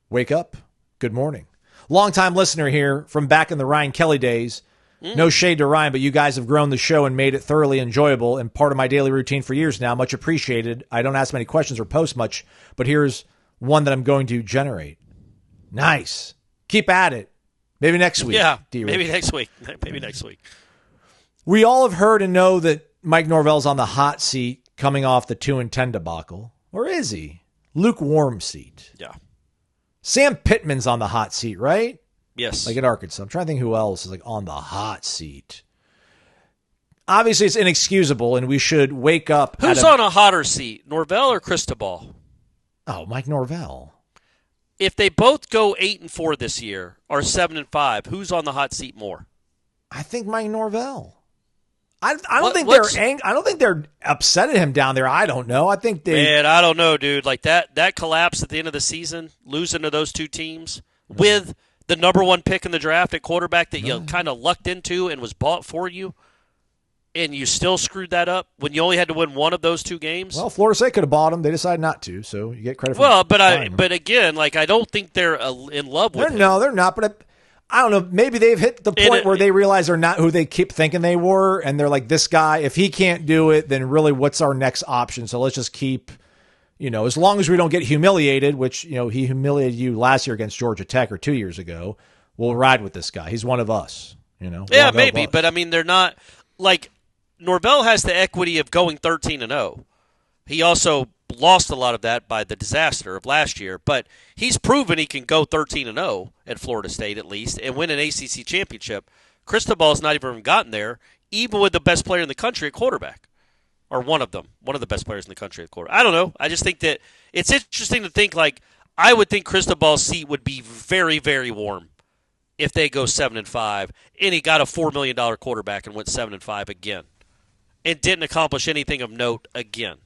Wake up. Good morning. Longtime listener here from back in the Ryan Kelly days. No shade to Ryan, but you guys have grown the show and made it thoroughly enjoyable and part of my daily routine for years now. Much appreciated. I don't ask many questions or post much, but here's one that I'm going to generate. Nice. Keep at it. Maybe next week. Yeah, D-Rich. maybe next week. Maybe next week. We all have heard and know that Mike Norvell's on the hot seat coming off the 2-10 debacle. Or is he? Lukewarm seat. Yeah. Sam Pittman's on the hot seat, right? Yes. Like at Arkansas. I'm trying to think who else is like on the hot seat. Obviously, it's inexcusable, and we should wake up. Who's on a hotter seat, Norvell or Cristobal? Oh, Mike Norvell. If they both go 8-4 this year or 7-5, who's on the hot seat more? I think Mike Norvell. I don't think they're upset at him down there. I don't know. I think Man, I don't know, dude. Like that collapse at the end of the season, losing to those two teams with the number one pick in the draft at quarterback that you kind of lucked into and was bought for you, and you still screwed that up when you only had to win one of those two games. Well, Florida State could have bought him. They decided not to, so you get credit for but again, like I don't think they're in love with him. No, they're not, but I don't know. Maybe they've hit the point where they realize they're not who they keep thinking they were, and they're like, this guy, if he can't do it, then really what's our next option? So let's just keep, as long as we don't get humiliated, which, he humiliated you last year against Georgia Tech or 2 years ago, we'll ride with this guy. He's one of us, Yeah, maybe, but I mean, they're not like Norvell has the equity of going 13-0. He also lost a lot of that by the disaster of last year, but he's proven he can go 13-0 at Florida State at least and win an ACC championship. Cristobal's not even gotten there, even with the best player in the country at quarterback, or one of the best players in the country at quarterback. I don't know. I just think that it's interesting to think like I would think Cristobal's seat would be very, very warm if they go 7-5, and he got a $4 million quarterback and went 7-5 again, and didn't accomplish anything of note again.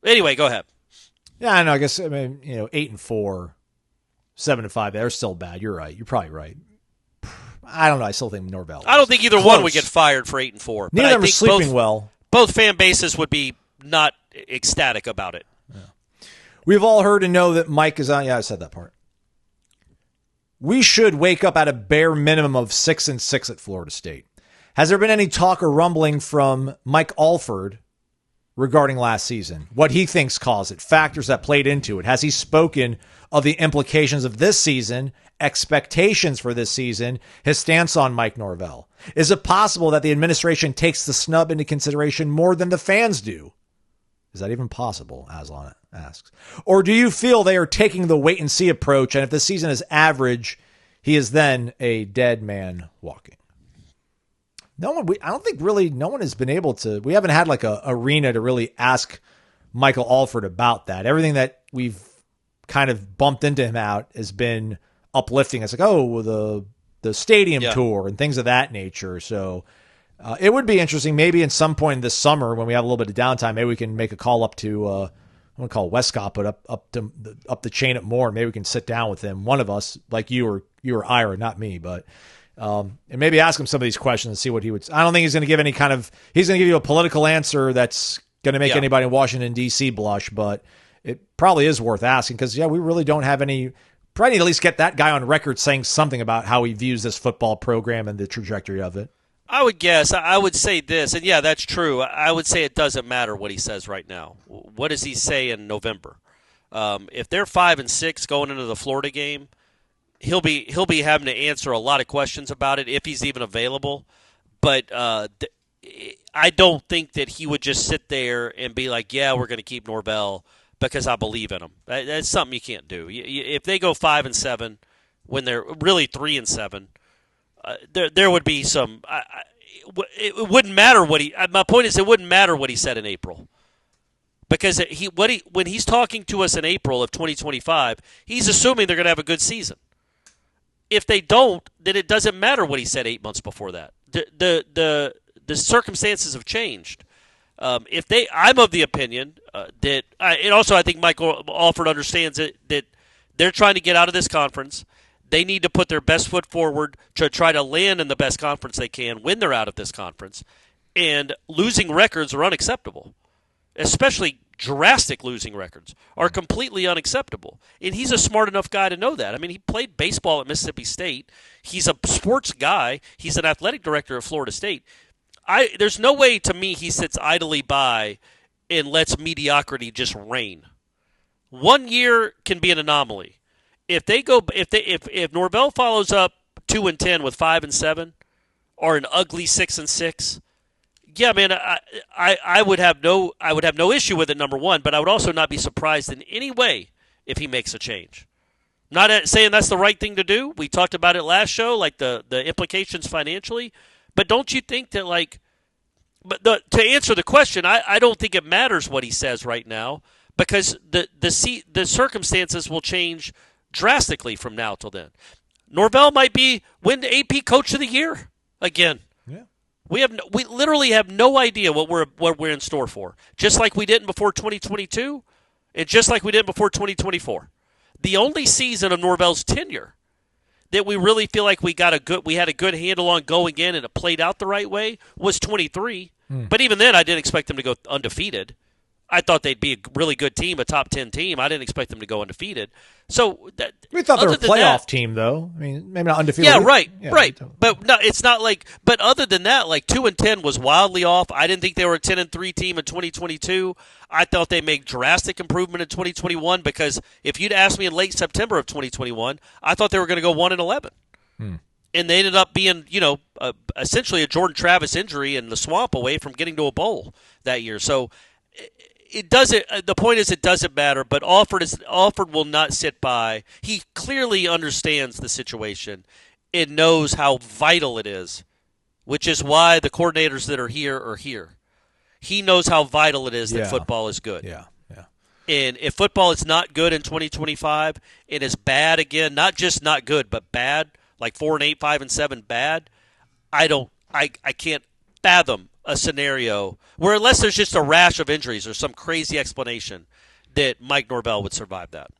Anyway, go ahead. Yeah, I know. I guess 8-4, 7-5. They're still bad. You're right. You're probably right. I don't know. I still think Norvell. I don't think either one would get fired for 8-4. Neither of them are sleeping well. Both fan bases would be not ecstatic about it. Yeah. We've all heard and know that Mike is on. Yeah, I said that part. We should wake up at a bare minimum of 6-6 at Florida State. Has there been any talk or rumbling from Mike Alford regarding last season? What he thinks caused it, factors that played into it. Has he spoken of the implications of this season, expectations for this season, his stance on Mike Norvell? Is it possible that the administration takes the snub into consideration more than the fans do? Is that even possible, Aslan asks. Or do you feel they are taking the wait-and-see approach, and if the season is average, he is then a dead man walking? I don't think really no one has been able to. We haven't had like a arena to really ask Michael Alford about that. Everything that we've kind of bumped into him out has been uplifting. It's like, the stadium tour and things of that nature. So it would be interesting. Maybe in some point this summer when we have a little bit of downtime, maybe we can make a call up to I want to call Westcott, but up the chain at Moore. Maybe we can sit down with him. One of us, like you or Ira, not me, but. And maybe ask him some of these questions and see what he would. I don't think he's going to give any kind of. He's going to give you a political answer that's going to make anybody in Washington D.C. blush, but it probably is worth asking because we really don't have any. Probably need to at least get that guy on record saying something about how he views this football program and the trajectory of it. I would guess. I would say this, and that's true. I would say it doesn't matter what he says right now. What does he say in November? If they're 5-6 going into the Florida game. He'll be having to answer a lot of questions about it if he's even available. But I don't think that he would just sit there and be like, yeah, we're going to keep Norvell because I believe in him. That's something you can't do. If they go 5-7 when they're really 3-7, there would be some. It wouldn't matter what he. My point is, it wouldn't matter what he said in April. Because when he's talking to us in April of 2025, he's assuming they're going to have a good season. If they don't, then it doesn't matter what he said 8 months before that. The circumstances have changed. I'm of the opinion that, and also I think Michael Alford understands it, that they're trying to get out of this conference. They need to put their best foot forward to try to land in the best conference they can when they're out of this conference. And losing records are unacceptable, especially drastic losing records are completely unacceptable. And he's a smart enough guy to know that. I mean, he played baseball at Mississippi State. He's a sports guy. He's an athletic director at Florida State. There's no way to me he sits idly by and lets mediocrity just reign. 1 year can be an anomaly. If Norvell follows up 2-10 with 5-7, or an ugly 6-6, yeah, man, I would have no issue with it. Number one, but I would also not be surprised in any way if he makes a change. Not saying that's the right thing to do. We talked about it last show, like the implications financially. But don't you think that, like, to answer the question, I don't think it matters what he says right now, because the circumstances will change drastically from now till then. Norvell might win the AP Coach of the Year again. Yeah. We literally have no idea what we're in store for. Just like we didn't before 2022, and just like we did before 2024. The only season of Norvell's tenure that we really feel like we had a good handle on going in and it played out the right way was 23. But even then, I didn't expect them to go undefeated. I thought they'd be a really good team, a top 10 team. I didn't expect them to go undefeated. So we thought they were a playoff team, though. I mean, maybe not undefeated. Yeah, right. But no, it's not like. But other than that, like 2-10 was wildly off. I didn't think they were a 10-3 team in 2022. I thought they made drastic improvement in 2021, because if you'd asked me in late September of 2021, I thought they were going to go 1-11. And they ended up being, essentially a Jordan Travis injury in the swamp away from getting to a bowl that year. So it doesn't. The point is, it doesn't matter. But Alford will not sit by. He clearly understands the situation and knows how vital it is, which is why the coordinators that are here are here. He knows how vital it is that football is good. Yeah. And if football is not good in 2025, it is bad again. Not just not good, but bad. Like 4-8, 5-7, bad. I can't fathom a scenario where, unless there's just a rash of injuries or some crazy explanation, that Mike Norvell would survive that.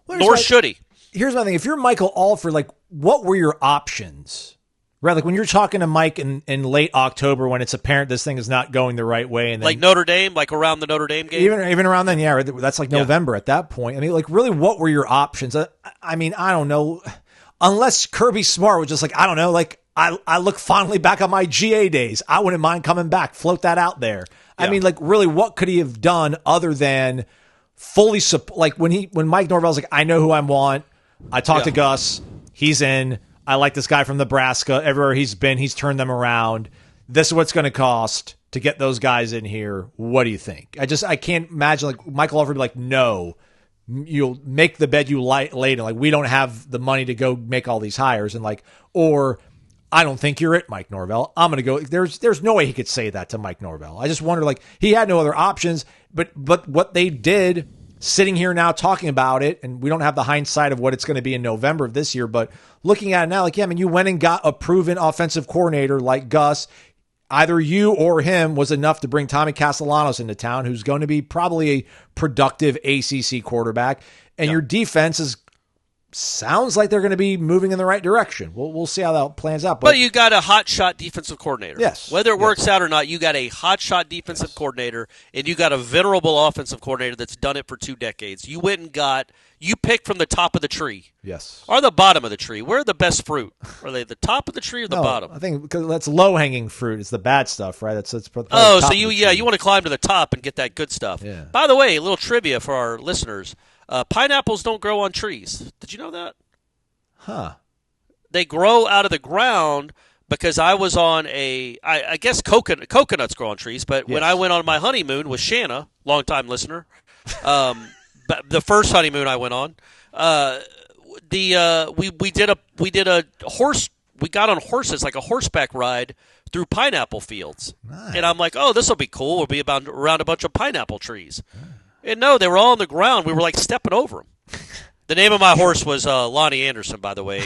Nor should he. Here's my thing. If you're Michael Alford, like, what were your options? Right, like when you're talking to Mike in late October, when it's apparent this thing is not going the right way, and then, like Notre Dame, like around the Notre Dame game, even around then, yeah, that's like November at that point. I mean, like, really, what were your options? I mean, I don't know. Unless Kirby Smart was just like, I don't know, like, I look fondly back on my GA days. I wouldn't mind coming back. Float that out there. Yeah. I mean, like, really, what could he have done other than fully like when Mike Norvell's like, I know who I want. I talked to Gus. He's in. I like this guy from Nebraska. Everywhere he's been, he's turned them around. This is what it's going to cost to get those guys in here. What do you think? I can't imagine, like, Michael Alford be like, no, you'll make the bed you laid, and like, we don't have the money to go make all these hires, and like, or I don't think you're it, Mike Norvell. I'm going to go. There's no way he could say that to Mike Norvell. I just wonder, like, he had no other options, but what they did, sitting here now talking about it, and we don't have the hindsight of what it's going to be in November of this year, but looking at it now, like, yeah, I mean, you went and got a proven offensive coordinator like Gus. Either you or him was enough to bring Tommy Castellanos into town, who's going to be probably a productive ACC quarterback, and your defense sounds like they're going to be moving in the right direction. We'll see how that plans out. But you got a hotshot defensive coordinator. Yes. Whether it works out or not, you got a hotshot defensive coordinator, and you got a venerable offensive coordinator that's done it for 2 decades. You picked from the top of the tree. Yes. Or the bottom of the tree. Where are the best fruit? Are they the top of the tree or the bottom? I think because that's low-hanging fruit. It's the bad stuff, right? That's so you want to climb to the top and get that good stuff. Yeah. By the way, a little trivia for our listeners. Pineapples don't grow on trees. Did you know that? Huh. They grow out of the ground because I was on I guess coconuts grow on trees, but when I went on my honeymoon with Shanna, longtime listener, the first honeymoon I went on, we did a horse. We got on horses, like a horseback ride through pineapple fields. Nice. And I'm like, oh, this will be cool. We'll be around a bunch of pineapple trees. And no, they were all on the ground. We were like stepping over them. The name of my horse was Lonnie Anderson, by the way,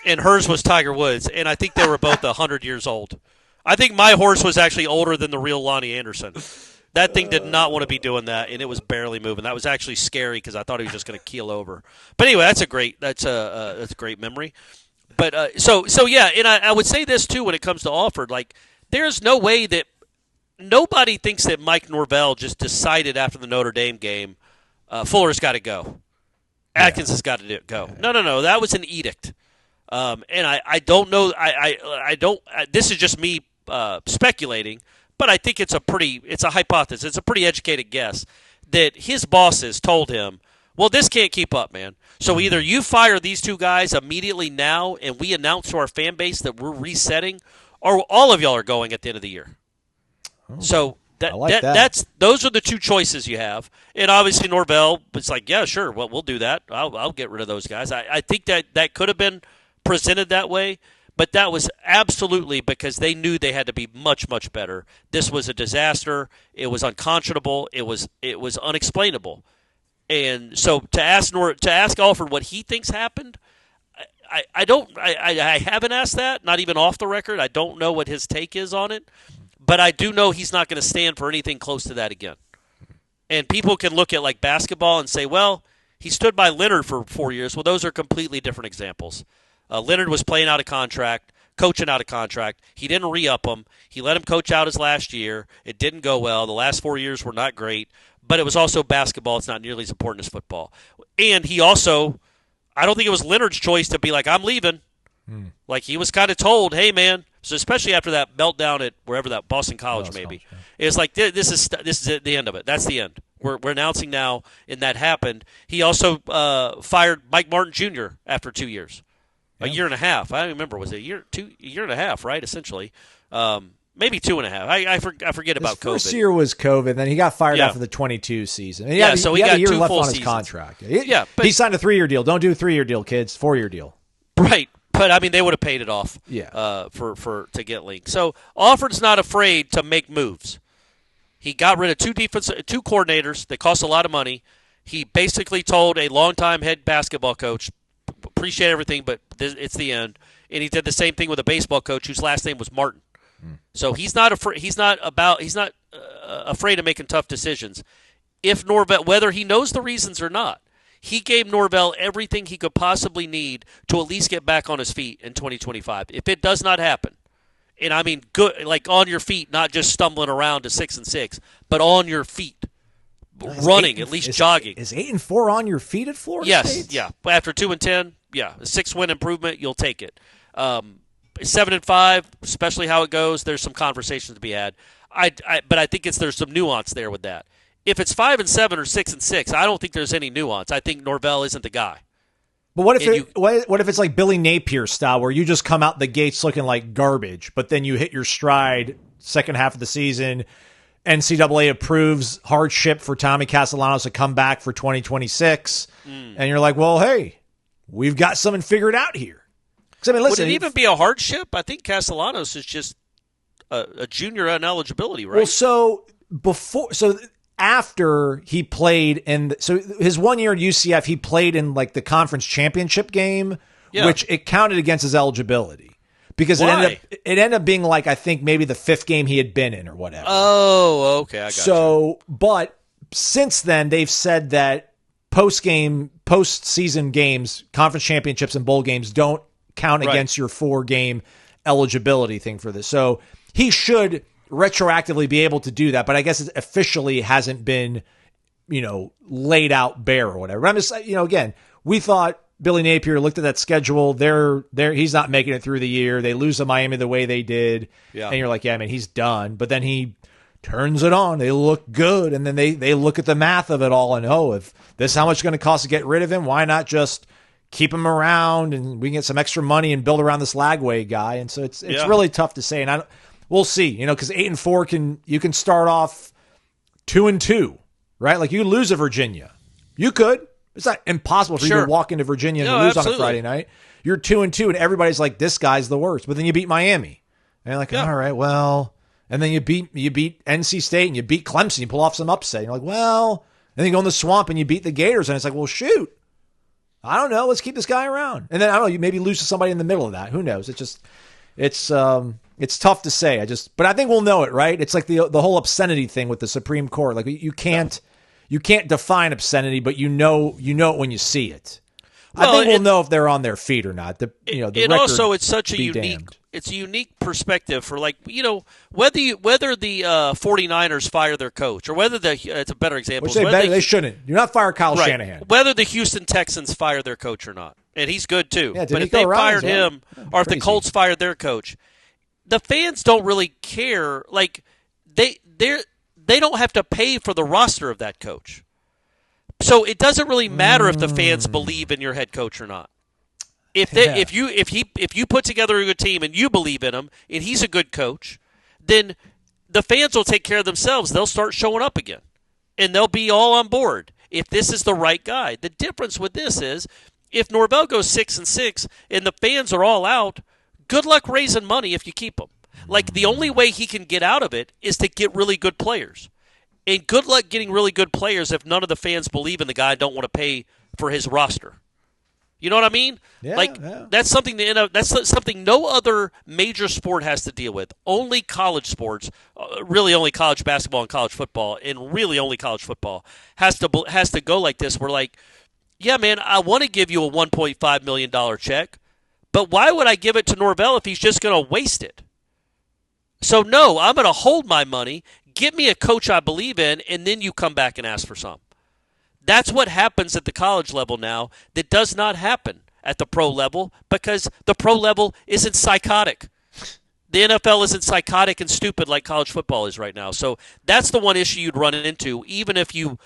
and hers was Tiger Woods. And I think they were both 100 years old. I think my horse was actually older than the real Lonnie Anderson. That thing did not want to be doing that, and it was barely moving. That was actually scary because I thought he was just going to keel over. But anyway, that's a great memory. But so yeah, and I would say this too when it comes to Alford. Like, there's no way that nobody thinks that Mike Norvell just decided after the Notre Dame game, Fuller's got to go. Atkins has got to go. No. That was an edict. And I don't know. I don't. This is just me speculating, but I think it's a hypothesis. It's a pretty educated guess that his bosses told him, Well, this can't keep up, man. So either you fire these two guys immediately now and we announce to our fan base that we're resetting, or all of y'all are going at the end of the year. So that's those are the two choices you have. And obviously Norvell was like, yeah, sure, well, we'll do that. I'll get rid of those guys. I think that could have been presented that way, but that was absolutely because they knew they had to be much, much better. This was a disaster. It was unconscionable. It was unexplainable. And so to ask Alford what he thinks happened, I haven't asked that, not even off the record. I don't know what his take is on it, but I do know he's not going to stand for anything close to that again. And people can look at like basketball and say, well, he stood by Leonard for 4 years. Well, those are completely different examples. Leonard was playing out of contract, coaching out of contract. He didn't re-up him. He let him coach out his last year. It didn't go well. The last 4 years were not great. But it was also basketball. It's not nearly as important as football. And he also, I don't think it was Leonard's choice to be like, I'm leaving. Like he was kind of told, hey, man. So especially after that meltdown at wherever that Boston College maybe. It's like this is the end of it. That's the end. We're announcing now, and that happened. He also fired Mike Martin Jr. after 2 years. A year and a half. I don't remember. Was it a year and a half, right, essentially? Maybe 2.5. I forget about COVID. His first year was COVID, then he got fired after the 22 season. So he got a year 2 left full on his seasons. contract. But he signed a 3-year deal. Don't do a 3-year deal, kids. 4-year deal. Right. But, I mean, they would have paid it off to get Link. So Alford's not afraid to make moves. He got rid of two coordinators that cost a lot of money. He basically told a longtime head basketball coach, appreciate everything, but it's the end. And he did the same thing with a baseball coach whose last name was Martin. So he's not afraid. He's not afraid of making tough decisions. If Norvell, whether he knows the reasons or not, he gave Norvell everything he could possibly need to at least get back on his feet in 2025. If it does not happen, and I mean good, like on your feet, not just stumbling around to 6-6, but on your feet, running, at least jogging. Is 8-4 on your feet at Florida State? Yeah. After 2-10, a 6-win improvement, you'll take it. 7-5, especially how it goes, there's some conversations to be had. But I think there's some nuance there with that. If it's 5-7 or 6-6, I don't think there's any nuance. I think Norvell isn't the guy. But what if it's like Billy Napier style, where you just come out the gates looking like garbage, but then you hit your stride second half of the season? NCAA approves hardship for Tommy Castellanos to come back for 2026, and you're like, well, hey, we've got something figured out here. I mean, listen, would it even be a hardship? I think Castellanos is just a junior on eligibility, right? Well, after he played so his 1 year at UCF, he played in like the conference championship game, which it counted against his eligibility because it ended up being like, I think maybe the 5th game he had been in or whatever. Oh, okay, I got you. But since then they've said that postseason games, conference championships and bowl games don't count against your 4-game eligibility thing for this. So he should retroactively be able to do that, but I guess it officially hasn't been, laid out bare or whatever. But I'm just, again, we thought Billy Napier looked at that schedule. He's not making it through the year. They lose to Miami the way they did. Yeah. And you're like, yeah, man, he's done. But then he turns it on. They look good. And then they look at the math of it all and, if this is how much it's going to cost to get rid of him, why not just keep him around and we can get some extra money and build around this Lagway guy? And so it's really tough to say. And we'll see, because 8-4 you can start off 2-2, right? Like you lose to Virginia. You could. It's not impossible for you to walk into Virginia and lose on a Friday night. You're 2-2 and everybody's like, this guy's the worst. But then you beat Miami. And you're like, all right, well, and then you beat NC State and you beat Clemson. You pull off some upset. And you're like, well, and then you go in the swamp and you beat the Gators. And it's like, well, shoot. I don't know. Let's keep this guy around. And then, I don't know, you maybe lose to somebody in the middle of that. Who knows? It's tough to say. But I think we'll know it, right? It's like the whole obscenity thing with the Supreme Court. Like you can't define obscenity, but you know it when you see it. Well, I think we'll know if they're on their feet or not. And also, it's such a unique perspective for whether the 49ers fire their coach or whether it's a better example. They shouldn't. Do not fire Kyle Shanahan. Whether the Houston Texans fire their coach or not, and he's good too. Yeah, but if they fired him, or if the Colts fired their coach, the fans don't really care. Like they don't have to pay for the roster of that coach. So it doesn't really matter if the fans believe in your head coach or not. If you put together a good team and you believe in him and he's a good coach, then the fans will take care of themselves. They'll start showing up again, and they'll be all on board if this is the right guy. The difference with this is if Norvell goes 6-6 and the fans are all out, good luck raising money if you keep him. Like, the only way he can get out of it is to get really good players. And good luck getting really good players if none of the fans believe in the guy and don't want to pay for his roster. You know what I mean? Yeah. That's something that's something no other major sport has to deal with. Only college sports, really only college basketball and college football, and really only college football has to go like this. We're like, yeah, man, I want to give you a $1.5 million check, but why would I give it to Norvell if he's just going to waste it? So no, I'm going to hold my money. Get me a coach I believe in, and then you come back and ask for some. That's what happens at the college level now that does not happen at the pro level because the pro level isn't psychotic. The NFL isn't psychotic and stupid like college football is right now. So that's the one issue you'd run into. Even if you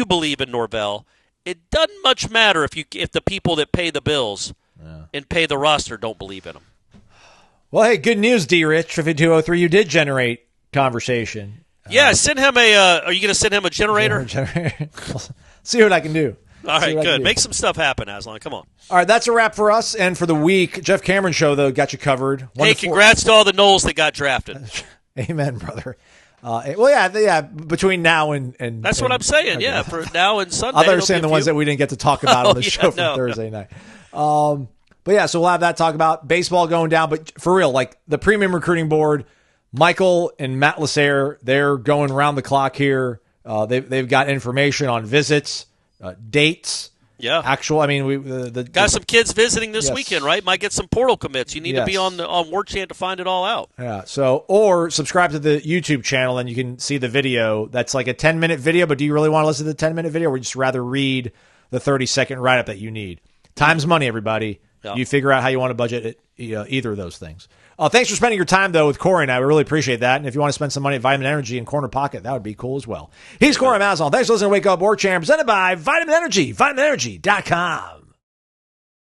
believe in Norvell, it doesn't much matter if the people that pay the bills and pay the roster don't believe in them. Well, hey, good news, D-Rich. 5203, you did generate conversation. Yeah, send him are you going to send him a generator? See what I can do. All right, good. Make some stuff happen, Aslan. Come on. All right, that's a wrap for us and for the week. Jeff Cameron Show, though, got you covered. Hey, congrats to all the Noles that got drafted. Amen, brother. Yeah. Between now and that's what I'm saying. Yeah, for now and Sunday. I thought you were saying the ones that we didn't get to talk about on the show from Thursday night. But yeah, so we'll have that to talk about. Baseball going down, but for real, like the premium recruiting board, Michael and Matt Lasser, they're going around the clock here. They've got information on visits, dates. Yeah. Actual, I mean, got some kids visiting this weekend, right? Might get some portal commits. You need to be on WRchant to find it all out. Yeah. So, or subscribe to the YouTube channel and you can see the video. That's like a 10-minute video, but do you really want to listen to the 10-minute video, or would you just rather read the 30-second write-up that you need? Time's money, everybody. Yeah. You figure out how you want to budget it, either of those things. Thanks for spending your time, though, with Corey and I. We really appreciate that. And if you want to spend some money at Vitamin Energy and Corner Pocket, that would be cool as well. He's Corey Mazal. Thanks for listening to Wake Up WRchant, presented by Vitamin Energy, vitaminenergy.com.